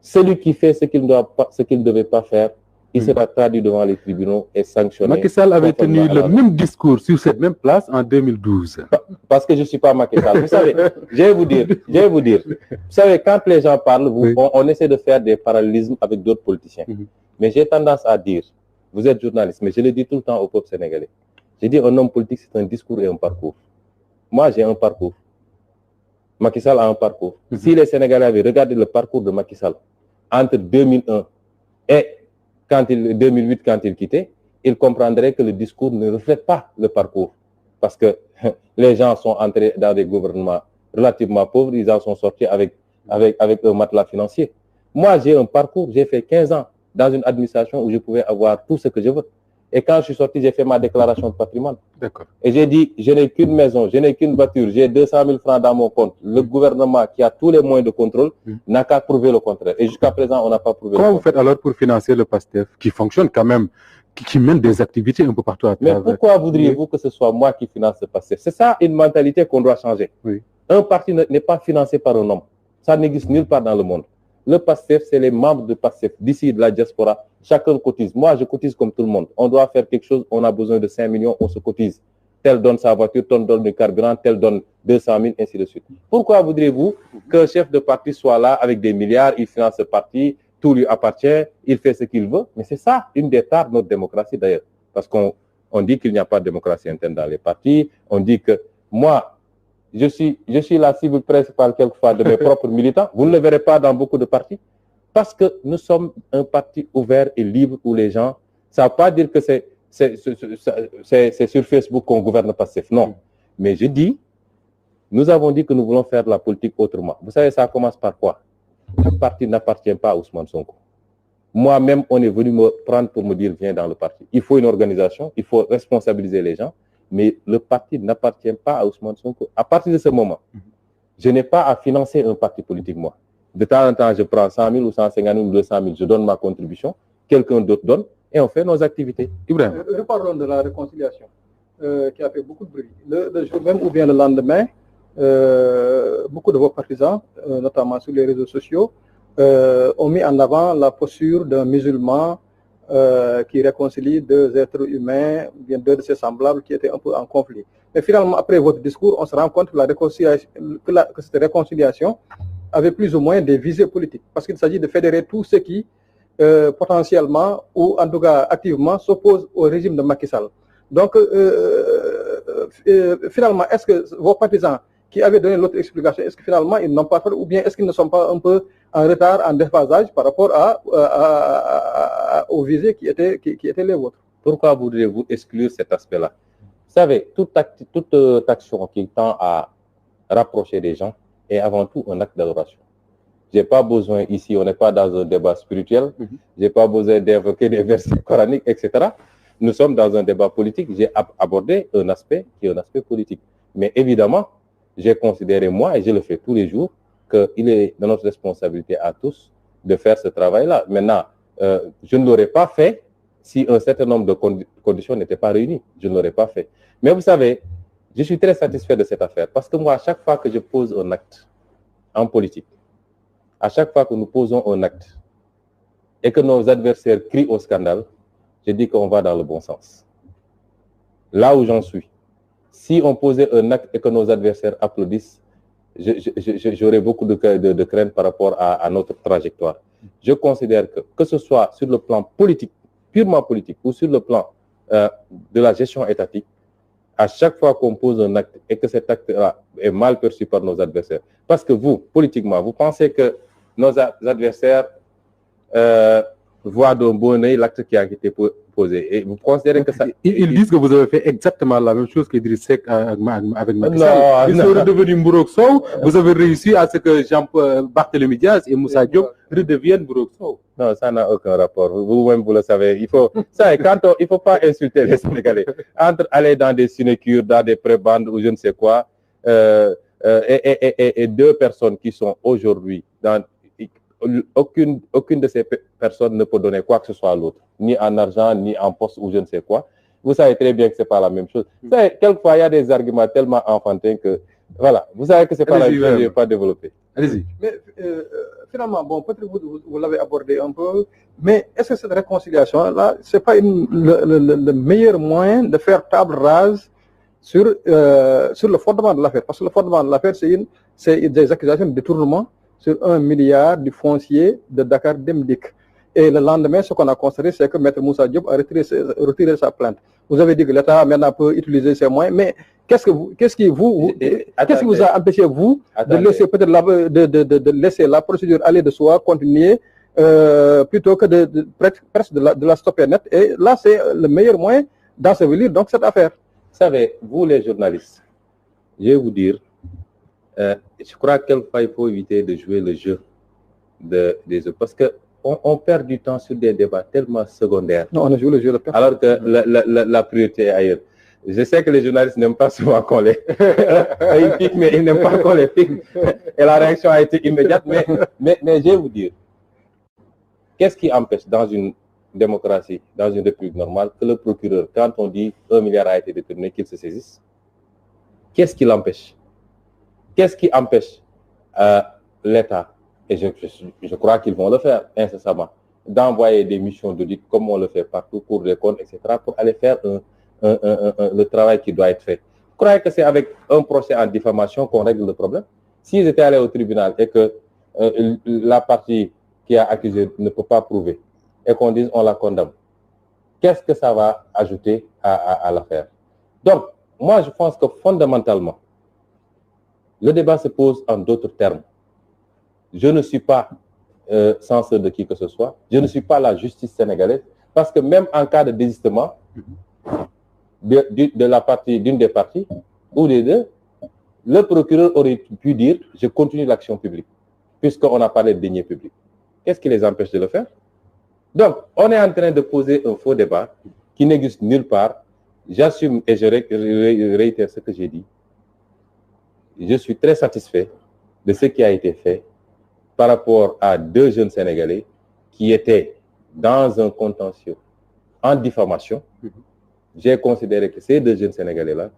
[SPEAKER 2] Celui qui fait ce qu'il ne devait pas faire, il sera traduit devant les tribunaux et sanctionné.
[SPEAKER 1] Macky Sall avait tenu le même discours sur cette même place en 2012.
[SPEAKER 2] Parce que je ne suis pas Macky Sall. Vous savez, je vais vous dire, vous savez, quand les gens parlent, on essaie de faire des parallélismes avec d'autres politiciens. Mais j'ai tendance à dire, vous êtes journaliste, mais je le dis tout le temps au peuple sénégalais. J'ai dit, un homme politique, c'est un discours et un parcours. Moi, j'ai un parcours. Macky Sall a un parcours. Si les Sénégalais avaient regardé le parcours de Macky Sall entre 2001 et 2008, quand il quittait, ils comprendraient que le discours ne reflète pas le parcours. Parce que les gens sont entrés dans des gouvernements relativement pauvres, ils en sont sortis avec un matelas financier. Moi, j'ai un parcours, j'ai fait 15 ans dans une administration où je pouvais avoir tout ce que je veux. Et quand je suis sorti, j'ai fait ma déclaration de patrimoine. Et j'ai dit, je n'ai qu'une maison, je n'ai qu'une voiture, j'ai 200 000 francs dans mon compte. Le gouvernement qui a tous les moyens de contrôle n'a qu'à prouver le contraire. Et jusqu'à présent, on n'a pas prouvé le contraire.
[SPEAKER 1] Comment vous faites alors pour financer le PASTEF qui fonctionne quand même, qui mène des activités un peu partout à travers?
[SPEAKER 2] Mais pourquoi voudriez-vous que ce soit moi qui finance le PASTEF? C'est ça une mentalité qu'on doit changer. Un parti n'est pas financé par un homme. Ça n'existe nulle part dans le monde. Le PASTEF, c'est les membres de PASTEF, d'ici de la diaspora. Chacun cotise. Moi, je cotise comme tout le monde. On doit faire quelque chose, on a besoin de 5 millions, on se cotise. Tel donne sa voiture, tel donne du carburant, tel donne 200 000, ainsi de suite. Pourquoi voudriez-vous qu'un chef de parti soit là avec des milliards, il finance ce parti, tout lui appartient, il fait ce qu'il veut? Mais c'est ça, une des tares de notre démocratie d'ailleurs. Parce qu'on dit qu'il n'y a pas de démocratie interne dans les partis. On dit que moi, je suis la cible principale quelquefois de mes propres militants. Vous ne le verrez pas dans beaucoup de partis. Parce que nous sommes un parti ouvert et libre où les gens... Ça ne veut pas dire que c'est sur Facebook qu'on gouverne PASTEF. Non. Mais je dis, nous avons dit que nous voulons faire la politique autrement. Vous savez, ça commence par quoi? Le parti n'appartient pas à Ousmane Sonko. Moi-même, on est venu me prendre pour me dire, viens dans le parti. Il faut une organisation, il faut responsabiliser les gens. Mais le parti n'appartient pas à Ousmane Sonko. À partir de ce moment, je n'ai pas à financer un parti politique, moi. De temps en temps, je prends 100 000 ou 150 000 ou 200 000, je donne ma contribution, quelqu'un d'autre donne, et on fait nos activités.
[SPEAKER 1] Ibrahim.
[SPEAKER 3] Reparlons de la réconciliation, qui a fait beaucoup de bruit. Le jour même ou bien le lendemain, beaucoup de vos partisans, notamment sur les réseaux sociaux, ont mis en avant la posture d'un musulman qui réconcilie deux êtres humains, bien deux de ses semblables qui étaient un peu en conflit. Mais finalement, après votre discours, on se rend compte que cette réconciliation avait plus ou moins des visées politiques, parce qu'il s'agit de fédérer tous ceux qui, potentiellement, ou en tout cas activement, s'opposent au régime de Macky Sall. Donc, finalement, est-ce que vos partisans qui avaient donné l'autre explication, est-ce que finalement ils n'ont pas fait, ou bien est-ce qu'ils ne sont pas un peu en retard, en déphasage par rapport aux visées qui étaient les vôtres?
[SPEAKER 2] Pourquoi voudriez-vous exclure cet aspect-là? Vous savez, toute action qui tend à rapprocher des gens est avant tout un acte d'adoration. J'ai pas besoin ici, on n'est pas dans un débat spirituel, j'ai pas besoin d'évoquer des versets coraniques, etc. Nous sommes dans un débat politique. J'ai abordé un aspect qui est un aspect politique. Mais évidemment, j'ai considéré, moi, et je le fais tous les jours, qu'il est de notre responsabilité à tous de faire ce travail-là. Maintenant, je ne l'aurais pas fait si un certain nombre de conditions n'étaient pas réunies. Je ne l'aurais pas fait. Mais vous savez, je suis très satisfait de cette affaire parce que moi, à chaque fois que je pose un acte en politique, à chaque fois que nous posons un acte et que nos adversaires crient au scandale, je dis qu'on va dans le bon sens. Là où j'en suis, si on posait un acte et que nos adversaires applaudissent, j'aurais beaucoup de crainte par rapport à notre trajectoire. Je considère que ce soit sur le plan politique, purement politique, ou sur le plan de la gestion étatique, à chaque fois qu'on pose un acte et que cet acte-là est mal perçu par nos adversaires, parce que vous, politiquement, vous pensez que nos adversaires voient d'un bon œil l'acte qui a été posé. Et vous considérez que ça...
[SPEAKER 1] Ils disent que vous avez fait exactement la même chose qu'Idriss Seck avec Macky Sall. Ils sont redevenus Mburok Sow. Vous avez réussi à ce que Barthélémy Diaz et Moussa Diop redeviennent Mburok Sow.
[SPEAKER 2] Non, ça n'a aucun rapport. Vous-même, vous le savez. Il faut pas insulter les Sénégalais. Entre aller dans des sinécures, dans des prébandes ou je ne sais quoi, et deux personnes qui sont aujourd'hui dans... Aucune de ces personnes ne peut donner quoi que ce soit à l'autre, ni en argent, ni en poste ou je ne sais quoi. Vous savez très bien que ce n'est pas la même chose. Vous savez, quelquefois, il y a des arguments tellement enfantins que, voilà, vous savez que ce n'est pas la même chose, je ne vais pas développer.
[SPEAKER 1] Allez-y.
[SPEAKER 3] Mais finalement, bon, peut-être vous l'avez abordé un peu, mais est-ce que cette réconciliation-là, ce n'est pas le meilleur moyen de faire table rase sur le fondement de l'affaire? Parce que le fondement de l'affaire, c'est des accusations de détournement sur 1 milliard du foncier de Dakar Demdik. Et le lendemain, ce qu'on a constaté, c'est que Maître Moussa Diop a retiré sa plainte. Vous avez dit que l'État maintenant peut utiliser ses moyens, mais qu'est-ce qui vous a empêché, vous, de laisser peut-être de laisser la procédure aller de soi, continuer, plutôt que presque de la stopper net? Et là, c'est le meilleur moyen d'ensevelir donc cette affaire.
[SPEAKER 2] Vous savez, vous les journalistes, je vais vous dire, je crois qu'il faut éviter de jouer le jeu des autres. Parce qu'on perd du temps sur des débats tellement secondaires.
[SPEAKER 3] Non, on a joué le jeu de personne.
[SPEAKER 2] Alors que la priorité est ailleurs. Je sais que les journalistes n'aiment pas souvent qu'on les pique, mais ils n'aiment pas qu'on les pique. Et la réaction a été immédiate. Mais je vais vous dire, qu'est-ce qui empêche dans une démocratie, dans une république normale, que le procureur, quand on dit 1 milliard a été détourné, qu'il se saisisse? Qu'est-ce qui l'empêche? Qu'est-ce qui empêche l'État, et je crois qu'ils vont le faire incessamment, d'envoyer des missions d'audit comme on le fait partout pour les comptes, etc., pour aller faire le travail qui doit être fait? Vous croyez que c'est avec un procès en diffamation qu'on règle le problème? S'ils étaient allés au tribunal et que la partie qui a accusé ne peut pas prouver et qu'on dise on la condamne, qu'est-ce que ça va ajouter à l'affaire? Donc, moi, je pense que fondamentalement, le débat se pose en d'autres termes. Je ne suis pas censeur de qui que ce soit. Je ne suis pas la justice sénégalaise. Parce que même en cas de désistement de la partie, d'une des parties, ou des deux, le procureur aurait pu dire « je continue l'action publique », puisqu'on a parlé de deniers publics. Qu'est-ce qui les empêche de le faire? Donc, on est en train de poser un faux débat qui n'existe nulle part. J'assume et je réitère ce que j'ai dit. Je suis très satisfait de ce qui a été fait par rapport à 2 jeunes Sénégalais qui étaient dans un contentieux en diffamation. J'ai considéré que ces 2 jeunes Sénégalais-là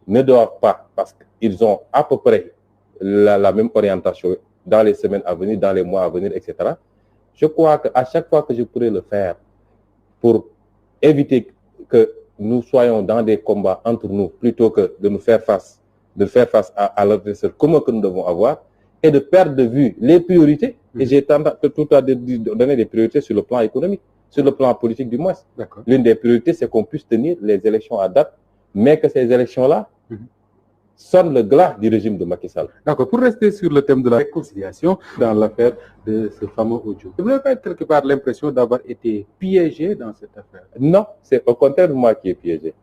[SPEAKER 2] ne doivent pas, parce qu'ils ont à peu près la même orientation dans les semaines à venir, dans les mois à venir, etc. Je crois qu'à chaque fois que je pourrais le faire pour éviter que nous soyons dans des combats entre nous, plutôt que de nous faire face à l'adversaire commun que nous devons avoir, et de perdre de vue les priorités. Et j'ai tout à donner des priorités sur le plan économique, sur le plan politique du moins. L'une des priorités, c'est qu'on puisse tenir les élections à date, mais que ces élections-là sonnent le glas du régime de Macky Sall.
[SPEAKER 1] D'accord. Pour rester sur le thème de la réconciliation dans l'affaire de ce fameux audio, vous n'avez pas quelque part l'impression d'avoir été piégé dans cette affaire?
[SPEAKER 2] Non, c'est au contraire moi qui ai piégé.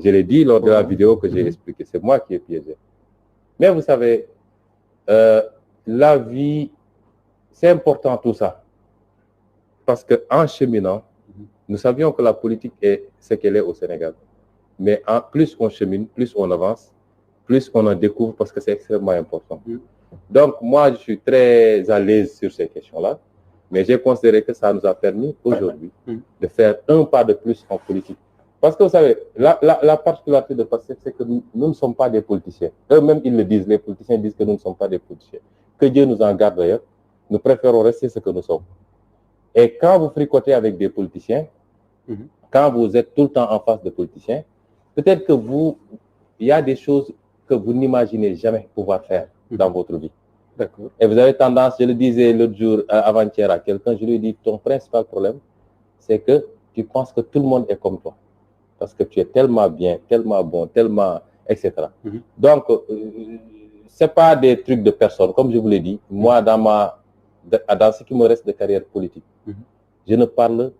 [SPEAKER 2] Je l'ai dit lors de la vidéo que j'ai expliquée, c'est moi qui ai piégé. Mais vous savez, La vie, c'est important tout ça. Parce qu'en cheminant, nous savions que la politique est ce qu'elle est au Sénégal. Mais plus on chemine, plus on avance, plus on en découvre parce que c'est extrêmement important. Donc, moi, je suis très à l'aise sur ces questions-là. Mais j'ai considéré que ça nous a permis aujourd'hui de faire un pas de plus en politique. Parce que vous savez, la particularité de PASTEF, c'est que nous ne sommes pas des politiciens. Eux-mêmes, ils le disent, les politiciens disent que nous ne sommes pas des politiciens. Que Dieu nous en garde d'ailleurs, nous préférons rester ce que nous sommes. Et quand vous fricotez avec des politiciens, quand vous êtes tout le temps en face de politiciens, peut-être que il y a des choses que vous n'imaginez jamais pouvoir faire dans votre vie. Et vous avez tendance, je le disais l'autre jour, avant-hier à quelqu'un, je lui ai dit, ton principal problème, c'est que tu penses que tout le monde est comme toi. Parce que tu es tellement bien, tellement bon, tellement, etc. Donc, ce n'est pas des trucs de personne, comme je vous l'ai dit. Moi, dans ce qui me reste de carrière politique, je ne parle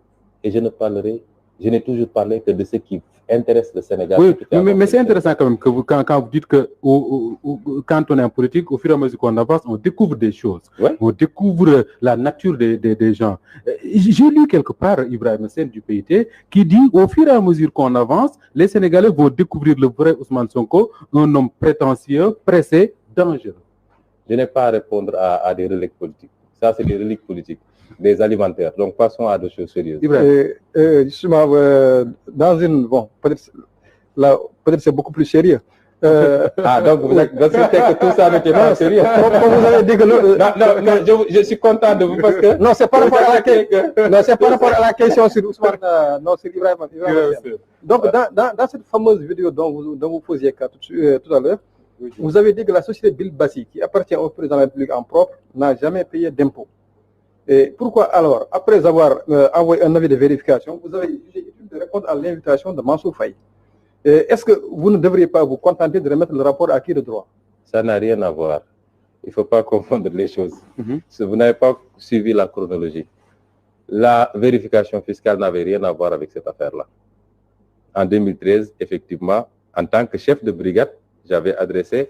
[SPEAKER 2] et je ne parlerai, je n'ai toujours parlé que de ce qui intéresse le Sénégal.
[SPEAKER 1] Oui, mais c'est intéressant quand même que quand vous dites que quand on est en politique, au fur et à mesure qu'on avance, on découvre des choses. On découvre la nature des gens. J'ai lu quelque part Ibrahim Sène du PIT qui dit au fur et à mesure qu'on avance, les Sénégalais vont découvrir le vrai Ousmane Sonko, un homme prétentieux, pressé, dangereux.
[SPEAKER 2] Je n'ai pas à répondre à des reliques politiques. Ça, c'est des reliques politiques, des alimentaires. Donc, passons à des choses sérieuses.
[SPEAKER 3] Justement, dans une... Bon, peut-être c'est beaucoup plus sérieux.
[SPEAKER 2] Donc vous acceptez que tout ça n'était pas sérieux.
[SPEAKER 3] Comme vous avez dit que
[SPEAKER 2] non, je suis content de vous parce que...
[SPEAKER 3] Non, c'est par rapport à la question. Non, c'est par rapport à la question sur Ousmane, non, sur Ibrahim. Donc, dans cette fameuse vidéo dont vous faisiez cas tout à l'heure, vous avez dit que la société Bilbassi, qui appartient au président de la République en propre, n'a jamais payé d'impôts. Et pourquoi alors, après avoir envoyé un avis de vérification, vous avez jugé utile de répondre à l'invitation de Mansour Faye? Est-ce que vous ne devriez pas vous contenter de remettre le rapport à qui de droit?
[SPEAKER 2] Ça n'a rien à voir. Il ne faut pas confondre les choses. Vous n'avez pas suivi la chronologie. La vérification fiscale n'avait rien à voir avec cette affaire-là. En 2013, effectivement, en tant que chef de brigade, j'avais adressé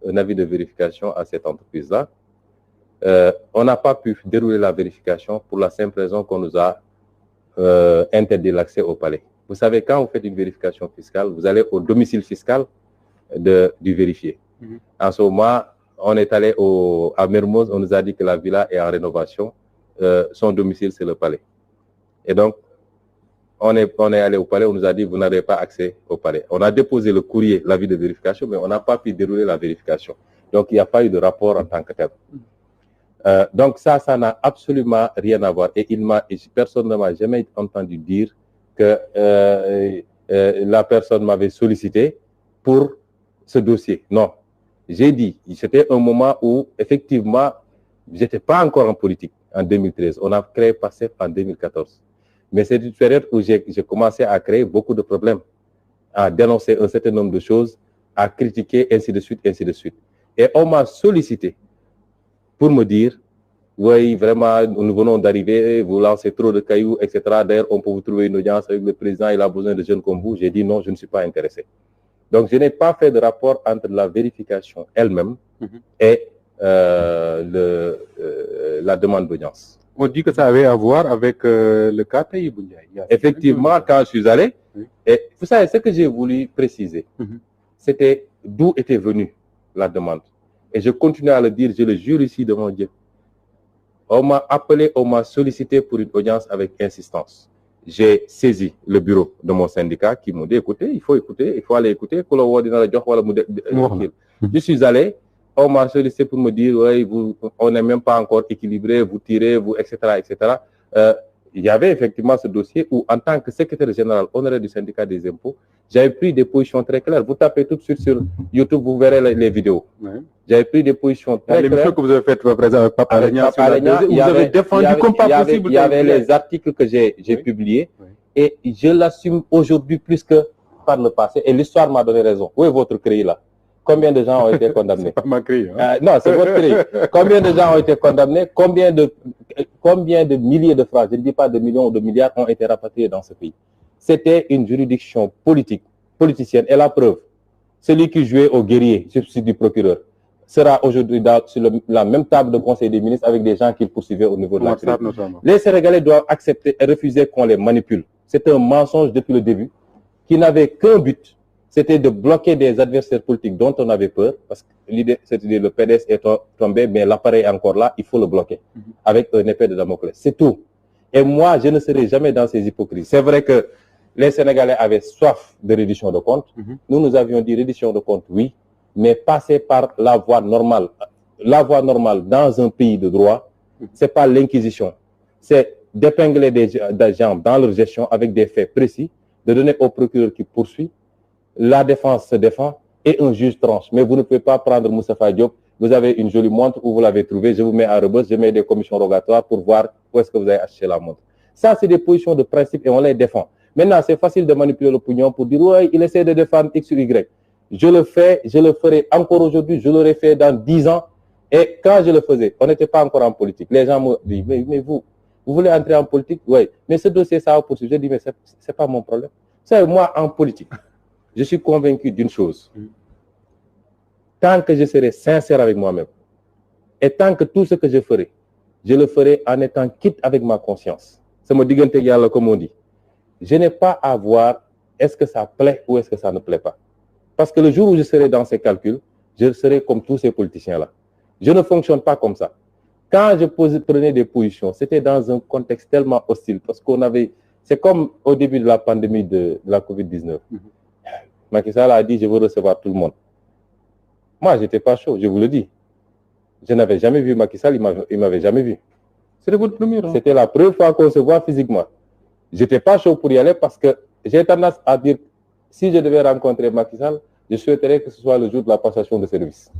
[SPEAKER 2] un avis de vérification à cette entreprise-là. On n'a pas pu dérouler la vérification pour la simple raison qu'on nous a interdit l'accès au palais. Vous savez, quand vous faites une vérification fiscale, vous allez au domicile fiscal du vérifié. En ce moment, on est allé à Mermoz, on nous a dit que la villa est en rénovation. Son domicile, c'est le palais. Et donc, on est allé au palais, on nous a dit vous n'avez pas accès au palais. On a déposé le courrier, l'avis de vérification, mais on n'a pas pu dérouler la vérification. Donc, il n'y a pas eu de rapport en tant que tel. Donc, ça n'a absolument rien à voir. Et personne ne m'a jamais entendu dire que la personne m'avait sollicité pour ce dossier. Non. J'ai dit, c'était un moment où, effectivement, je n'étais pas encore en politique en 2013. On a créé PASTEF en 2014. Mais c'est une période où j'ai commencé à créer beaucoup de problèmes, à dénoncer un certain nombre de choses, à critiquer, ainsi de suite, ainsi de suite. Et on m'a sollicité pour me dire, oui, vraiment, nous venons d'arriver, vous lancez trop de cailloux, etc. D'ailleurs, on peut vous trouver une audience avec le président, il a besoin de jeunes comme vous. J'ai dit non, je ne suis pas intéressé. Donc, je n'ai pas fait de rapport entre la vérification elle-même et la demande d'audience.
[SPEAKER 1] On dit que ça avait à voir avec le cas Taïb Ndiaye.
[SPEAKER 2] Effectivement, quand je suis allé, et vous savez, ce que j'ai voulu préciser, c'était d'où était venue la demande. Et je continue à le dire, je le jure ici devant Dieu. On m'a appelé, on m'a sollicité pour une audience avec insistance. J'ai saisi le bureau de mon syndicat qui m'ont dit, écoutez, il faut aller écouter. Je suis allé, on m'a sollicité pour me dire, ouais, on n'est même pas encore équilibré, vous tirez, etc., etc. Il y avait effectivement ce dossier où, en tant que secrétaire général honoraire du syndicat des impôts, j'avais pris des positions très claires. Vous tapez tout de suite sur YouTube, vous verrez les vidéos. J'avais pris des positions très claires.
[SPEAKER 1] L'émission que vous avez faite, par exemple, avec Papa Alenia, vous avez défendu comme pas possible.
[SPEAKER 2] Il y avait les articles que j'ai publiés et je l'assume aujourd'hui plus que par le passé. Et l'histoire m'a donné raison. Où est votre CRI là? Combien de gens ont été condamnés?
[SPEAKER 1] C'est pas ma CRI. Hein?
[SPEAKER 2] Non, c'est votre CRI. Combien de gens ont été condamnés? Combien de milliers de francs, je ne dis pas de millions ou de milliards, ont été rapatriés dans ce pays? C'était une juridiction politicienne. Et la preuve, celui qui jouait au guerrier, substitut du procureur, sera aujourd'hui sur la même table de conseil des ministres avec des gens qu'ils poursuivaient au niveau de la crise. Les Sénégalais doivent accepter et refuser qu'on les manipule. C'est un mensonge depuis le début qui n'avait qu'un but, c'était de bloquer des adversaires politiques dont on avait peur, parce que l'idée, c'était le PDS est tombé, mais l'appareil est encore là, il faut le bloquer avec un épée de Damoclès. C'est tout. Et moi, je ne serai jamais dans ces hypocrisies. C'est vrai que les Sénégalais avaient soif de reddition de comptes. Nous avions dit reddition de comptes, oui, mais passer par la voie normale. La voie normale dans un pays de droit, c'est pas l'inquisition. C'est d'épingler des gens dans leur gestion avec des faits précis, de donner au procureur qui poursuit, la défense se défend et un juge tranche. Mais vous ne pouvez pas prendre Moustapha Diop, vous avez une jolie montre où vous l'avez trouvée, je vous mets à Rebeuss, je mets des commissions rogatoires pour voir où est-ce que vous avez acheté la montre. Ça, c'est des positions de principe et on les défend. Maintenant, c'est facile de manipuler l'opinion pour dire, ouais, il essaie de défendre X ou Y. Je le fais, je le ferai encore aujourd'hui, je l'aurai fait dans 10 ans. Et quand je le faisais, on n'était pas encore en politique. Les gens me disent, mais vous voulez entrer en politique? Oui. Mais ce dossier, ça va poursuivre. Je dis, mais c'est pas mon problème. Vous savez, moi, en politique, je suis convaincu d'une chose. Tant que je serai sincère avec moi-même, et tant que tout ce que je ferai, je le ferai en étant quitte avec ma conscience. C'est mon digante yalla, comme on dit. Je n'ai pas à voir est-ce que ça plaît ou est-ce que ça ne plaît pas. Parce que le jour où je serai dans ces calculs, je serai comme tous ces politiciens-là. Je ne fonctionne pas comme ça. Quand je prenais des positions, c'était dans un contexte tellement hostile parce qu'on avait... C'est comme au début de la pandémie de la Covid-19. Macky Sall a dit, je veux recevoir tout le monde. Moi, je n'étais pas chaud, je vous le dis. Je n'avais jamais vu Macky Sall, il m'avait jamais vu.
[SPEAKER 1] C'était votre premier rang.
[SPEAKER 2] C'était la première fois qu'on se voit physiquement. Je n'étais pas chaud pour y aller parce que j'ai tendance à dire, si je devais rencontrer Macky Sall, je souhaiterais que ce soit le jour de la passation de service.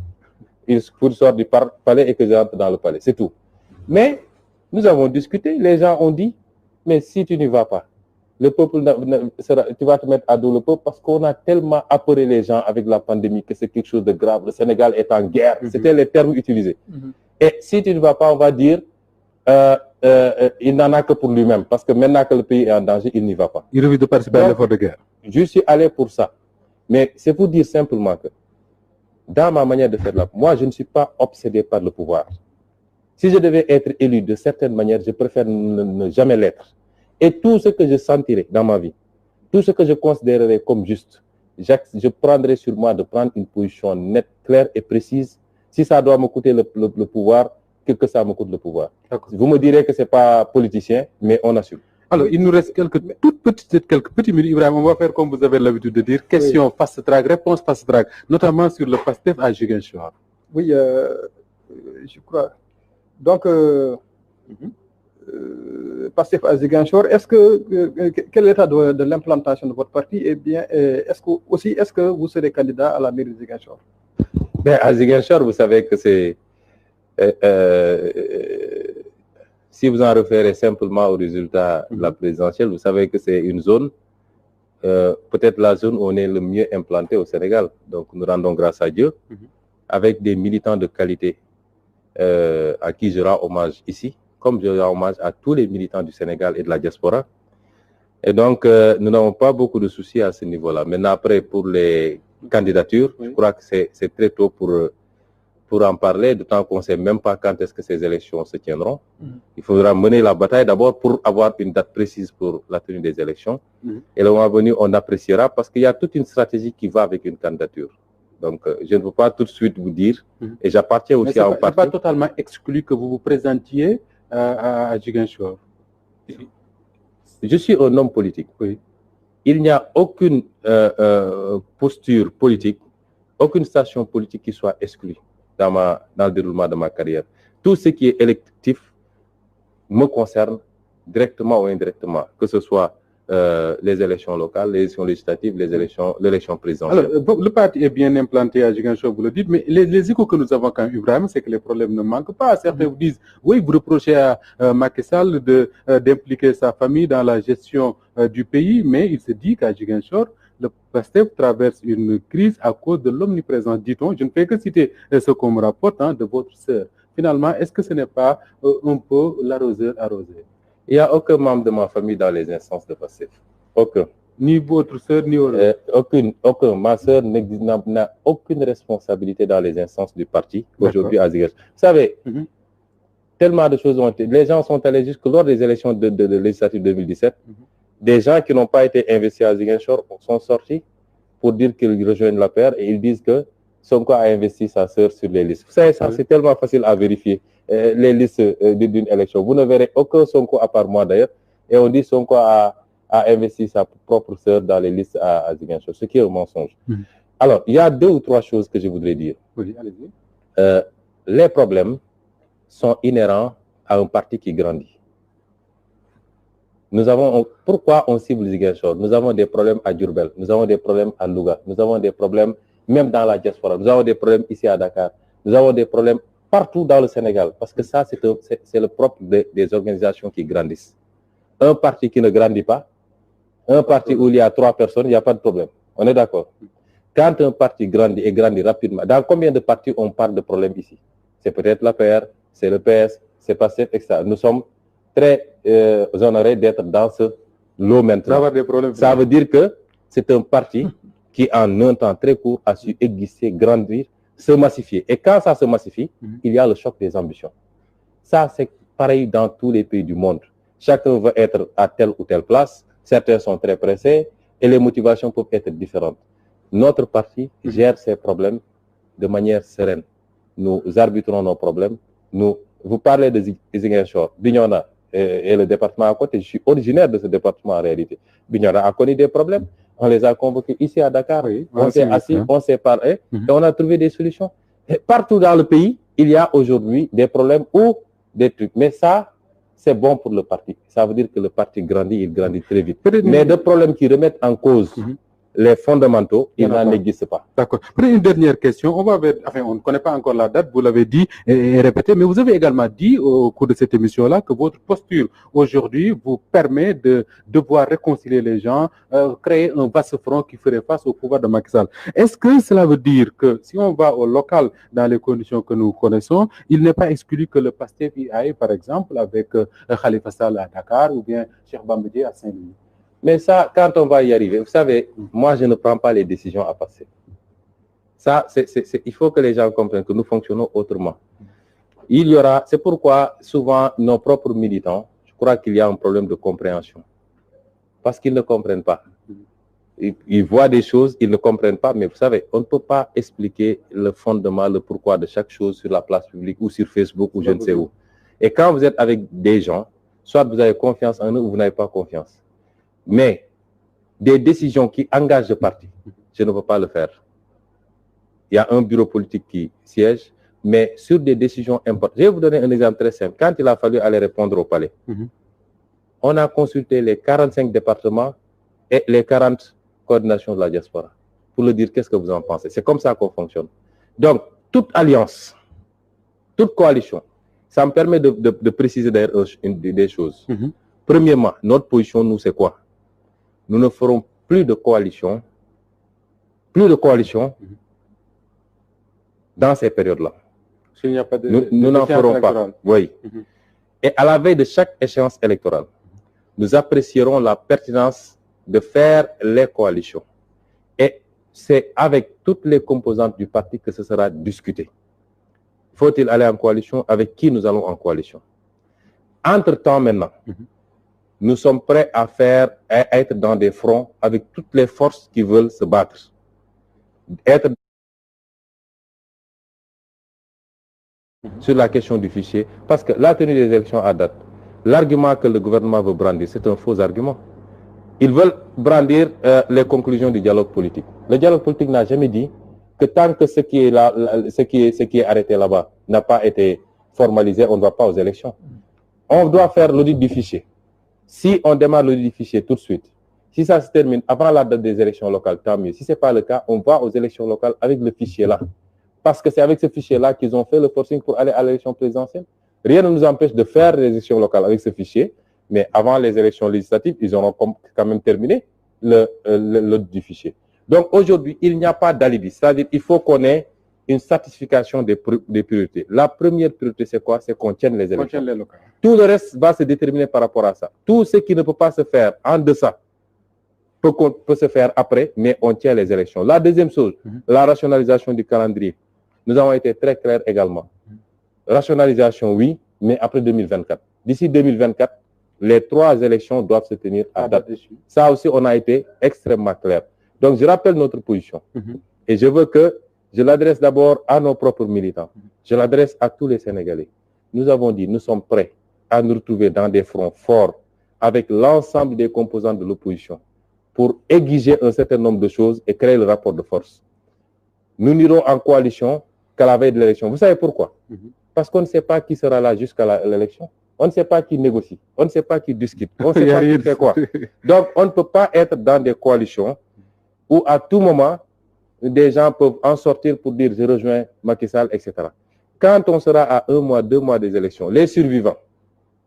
[SPEAKER 2] Il sort du palais et que j'entre dans le palais, c'est tout. Mais nous avons discuté, les gens ont dit, mais si tu n'y vas pas, le peuple, tu vas te mettre à dos le peuple parce qu'on a tellement apeuré les gens avec la pandémie que c'est quelque chose de grave. Le Sénégal est en guerre. C'était les termes utilisés. Et si tu ne vas pas, on va dire, il n'en a que pour lui-même. Parce que maintenant que le pays est en danger, il n'y va pas.
[SPEAKER 1] Il refuse de participer à l'effort de guerre.
[SPEAKER 2] Je suis allé pour ça. Mais c'est pour dire simplement que dans ma manière de faire moi, je ne suis pas obsédé par le pouvoir. Si je devais être élu de certaines manières, je préfère ne jamais l'être. Et tout ce que je sentirai dans ma vie, tout ce que je considérerais comme juste, je prendrai sur moi de prendre une position nette, claire et précise. Si ça doit me coûter le pouvoir, que ça me coûte le pouvoir. Vous me direz que ce n'est pas politicien, mais on assume.
[SPEAKER 1] Alors, il nous reste quelques petits minutes. Ibrahim, on va faire comme vous avez l'habitude de dire. Question fast-track, réponse fast-track, notamment sur le PASTEF à Ziguinchor.
[SPEAKER 3] Oui, je crois. Donc, PASTEF à Ziguinchor, quel est l'état de l'implantation de votre parti? Et bien, est-ce que vous serez candidat à la mairie de Ziguinchor?
[SPEAKER 2] Ben, à Ziguinchor, vous savez que c'est... si vous en référez simplement aux résultats de la présidentielle, vous savez que c'est une zone, peut-être la zone où on est le mieux implanté au Sénégal. Donc nous rendons grâce à Dieu, avec des militants de qualité à qui je rends hommage ici, comme je rends hommage à tous les militants du Sénégal et de la diaspora. Et donc nous n'avons pas beaucoup de soucis à ce niveau-là. Maintenant, après, pour les candidatures, je crois que c'est très tôt pour en parler, d'autant qu'on ne sait même pas quand est-ce que ces élections se tiendront. Il faudra mener la bataille d'abord pour avoir une date précise pour la tenue des élections. Et le moment venu, on appréciera parce qu'il y a toute une stratégie qui va avec une candidature. Donc, je ne peux pas tout de suite vous dire. Et j'appartiens aussi à un parti.
[SPEAKER 1] Ce n'est pas totalement exclu que vous vous présentiez à Ziguinchor.
[SPEAKER 2] Je suis un homme politique.
[SPEAKER 1] Oui.
[SPEAKER 2] Il n'y a aucune posture politique, aucune station politique qui soit exclue dans le déroulement de ma carrière. Tout ce qui est électif me concerne directement ou indirectement, que ce soit les élections locales, les élections législatives, l'élection présidentielle.
[SPEAKER 1] Alors, le parti est bien implanté à Ziguinchor, vous le dites, mais les échos que nous avons quand Ibrahim, c'est que les problèmes ne manquent pas. Certains vous disent, oui, vous reprochez à Macky Sall d'impliquer sa famille dans la gestion du pays, mais il se dit qu'à Ziguinchor, le PASTEF traverse une crise à cause de l'omniprésence, dit-on. Je ne fais que citer ce qu'on me rapporte de votre sœur. Finalement, est-ce que ce n'est pas un peu l'arroseur arrosé?
[SPEAKER 2] Il n'y a aucun membre de ma famille dans les instances de PASTEF. Aucun.
[SPEAKER 1] Ni votre sœur, ni votre...
[SPEAKER 2] Aucune. Ma sœur n'a aucune responsabilité dans les instances du parti aujourd'hui à Ziguinchor. Vous savez, tellement de choses ont été... Les gens sont allés jusque lors des élections de législatives 2017. Des gens qui n'ont pas été investis à Ziguinchor sont sortis pour dire qu'ils rejoignent la paire et ils disent que Sonko a investi sa sœur sur les listes. Vous savez, ça, c'est tellement facile à vérifier, les listes d'une élection. Vous ne verrez aucun Sonko, à part moi d'ailleurs, et on dit Sonko a investi sa propre sœur dans les listes à Ziguinchor, ce qui est un mensonge. Alors, il y a 2 ou 3 choses que je voudrais dire.
[SPEAKER 1] Oui, allez-y.
[SPEAKER 2] Les problèmes sont inhérents à un parti qui grandit. Pourquoi on cible Ziguinchor? Nous avons des problèmes à Diourbel, nous avons des problèmes à Louga, nous avons des problèmes même dans la diaspora, nous avons des problèmes ici à Dakar, nous avons des problèmes partout dans le Sénégal, parce que ça, c'est le propre des organisations qui grandissent. Un parti qui ne grandit pas, un parti où il y a 3 personnes, il n'y a pas de problème. On est d'accord? Quand un parti grandit et grandit rapidement, dans combien de partis on parle de problèmes ici? C'est peut-être l'APR, c'est le PS, c'est PASTEF, etc. Nous sommes très honorés d'être dans ce lot maintenant. Ça veut dire que c'est un parti qui, en un temps très court, a su exister, grandir, se massifier. Et quand ça se massifie, il y a le choc des ambitions. Ça, c'est pareil dans tous les pays du monde. Chacun veut être à telle ou telle place. Certains sont très pressés et les motivations peuvent être différentes. Notre parti gère ces problèmes de manière sereine. Nous arbitrons nos problèmes. Vous parlez de Ziguinchor, Bignona et le département à côté. Je suis originaire de ce département en réalité. Bignona a connu des problèmes. On les a convoqués ici à Dakar. Oui, on s'est assis, on s'est parlé et on a trouvé des solutions. Et partout dans le pays, il y a aujourd'hui des problèmes ou des trucs. Mais ça, c'est bon pour le parti. Ça veut dire que le parti grandit, il grandit très vite. Mais des problèmes qui remettent en cause les fondamentaux, il n'en existe pas.
[SPEAKER 1] D'accord. Prenez une dernière question. On ne connaît pas encore la date, vous l'avez dit et répété, mais vous avez également dit au cours de cette émission-là que votre posture aujourd'hui vous permet de devoir réconcilier les gens, créer un vaste front qui ferait face au pouvoir de Macky Sall. Est-ce que cela veut dire que si on va au local dans les conditions que nous connaissons, il n'est pas exclu que le PASTEF y aille, par exemple, avec Khalifa Sall à Dakar ou bien Cheikh Bamba Dièye à Saint-Louis?
[SPEAKER 2] Mais ça, quand on va y arriver, vous savez, moi, je ne prends pas les décisions à passer. Ça, il faut que les gens comprennent que nous fonctionnons autrement. C'est pourquoi, souvent, nos propres militants, je crois qu'il y a un problème de compréhension. Parce qu'ils ne comprennent pas. Ils voient des choses, ils ne comprennent pas, mais vous savez, on ne peut pas expliquer le fondement, le pourquoi de chaque chose sur la place publique ou sur Facebook ou je ne sais où. Et quand vous êtes avec des gens, soit vous avez confiance en eux ou vous n'avez pas confiance. Mais des décisions qui engagent le parti, je ne peux pas le faire. Il y a un bureau politique qui siège, mais sur des décisions importantes. Je vais vous donner un exemple très simple. Quand il a fallu aller répondre au palais, on a consulté les 45 départements et les 40 coordinations de la diaspora pour leur dire qu'est-ce que vous en pensez. C'est comme ça qu'on fonctionne. Donc, toute alliance, toute coalition, ça me permet de préciser d'ailleurs des choses. Premièrement, notre position, nous, c'est quoi? Nous ne ferons plus de coalition dans ces périodes-là.
[SPEAKER 1] S'il n'y a pas de
[SPEAKER 2] nous n'en ferons pas. Oui. Et à la veille de chaque échéance électorale, nous apprécierons la pertinence de faire les coalitions. Et c'est avec toutes les composantes du parti que ce sera discuté. Faut-il aller en coalition? Avec qui nous allons en coalition? Entre-temps maintenant, nous sommes prêts à être dans des fronts avec toutes les forces qui veulent se battre. Être sur la question du fichier, parce que la tenue des élections à date, l'argument que le gouvernement veut brandir, c'est un faux argument. Ils veulent brandir les conclusions du dialogue politique. Le dialogue politique n'a jamais dit que tant que ce qui est arrêté là-bas n'a pas été formalisé, on ne va pas aux élections. On doit faire l'audit du fichier. Si on démarre l'audit du fichier tout de suite, si ça se termine avant la date des élections locales, tant mieux. Si ce n'est pas le cas, on va aux élections locales avec le fichier-là. Parce que c'est avec ce fichier-là qu'ils ont fait le forcing pour aller à l'élection présidentielle. Rien ne nous empêche de faire les élections locales avec ce fichier, mais avant les élections législatives, ils auront quand même terminé l'audit du fichier. Donc aujourd'hui, il n'y a pas d'alibi. C'est-à-dire qu'il faut qu'on ait une satisfaction des priorités. La première priorité, c'est quoi? C'est qu'on tienne les élections. Tout le reste va se déterminer par rapport à ça. Tout ce qui ne peut pas se faire en deçà peut se faire après, mais on tient les élections. La deuxième chose, la rationalisation du calendrier. Nous avons été très clairs également. Rationalisation, oui, mais après 2024. D'ici 2024, les 3 élections doivent se tenir à date. Ça aussi, on a été extrêmement clair. Donc, je rappelle notre position. Et je veux que je l'adresse d'abord à nos propres militants. Je l'adresse à tous les Sénégalais. Nous avons dit, nous sommes prêts à nous retrouver dans des fronts forts avec l'ensemble des composants de l'opposition pour aiguiser un certain nombre de choses et créer le rapport de force. Nous n'irons en coalition qu'à la veille de l'élection. Vous savez pourquoi? Parce qu'on ne sait pas qui sera là jusqu'à l'élection. On ne sait pas qui négocie. On ne sait pas qui discute. On ne sait pas qui fait quoi. Donc, on ne peut pas être dans des coalitions où à tout moment, des gens peuvent en sortir pour dire « je rejoins Macky Sall », etc. Quand on sera à 1 mois, 2 mois des élections, les survivants,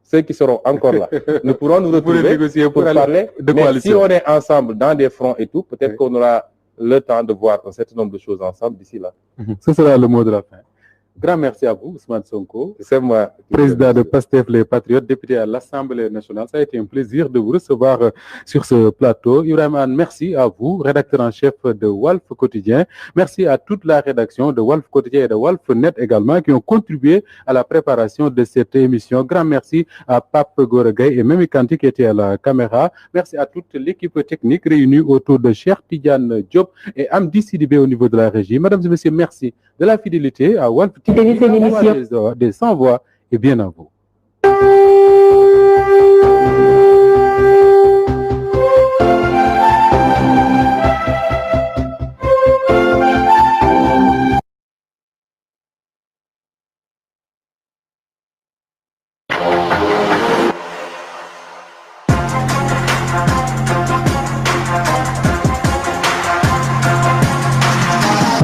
[SPEAKER 2] ceux qui seront encore là, nous pourrons nous retrouver pour parler. Mais si on est ensemble dans des fronts et tout, peut-être qu'on aura le temps de voir un certain nombre de choses ensemble d'ici là.
[SPEAKER 1] Ce sera le mot de la fin. Grand merci à vous, Ousmane Sonko.
[SPEAKER 2] C'est moi.
[SPEAKER 1] Président de PASTEF Les Patriotes, député à l'Assemblée nationale. Ça a été un plaisir de vous recevoir sur ce plateau. Ibrahim Anne, merci à vous, rédacteur en chef de Walf Quotidien. Merci à toute la rédaction de Walf Quotidien et de Walf Net également qui ont contribué à la préparation de cette émission. Grand merci à Pape Goregay et Memi Kanti qui était à la caméra. Merci à toute l'équipe technique réunie autour de Cheikh Tidiane Diop et Amdi Sidibé au niveau de la régie. Mesdames et messieurs, merci de la fidélité à Walf des sans voix et bien à vous.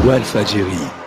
[SPEAKER 4] Walfadjri.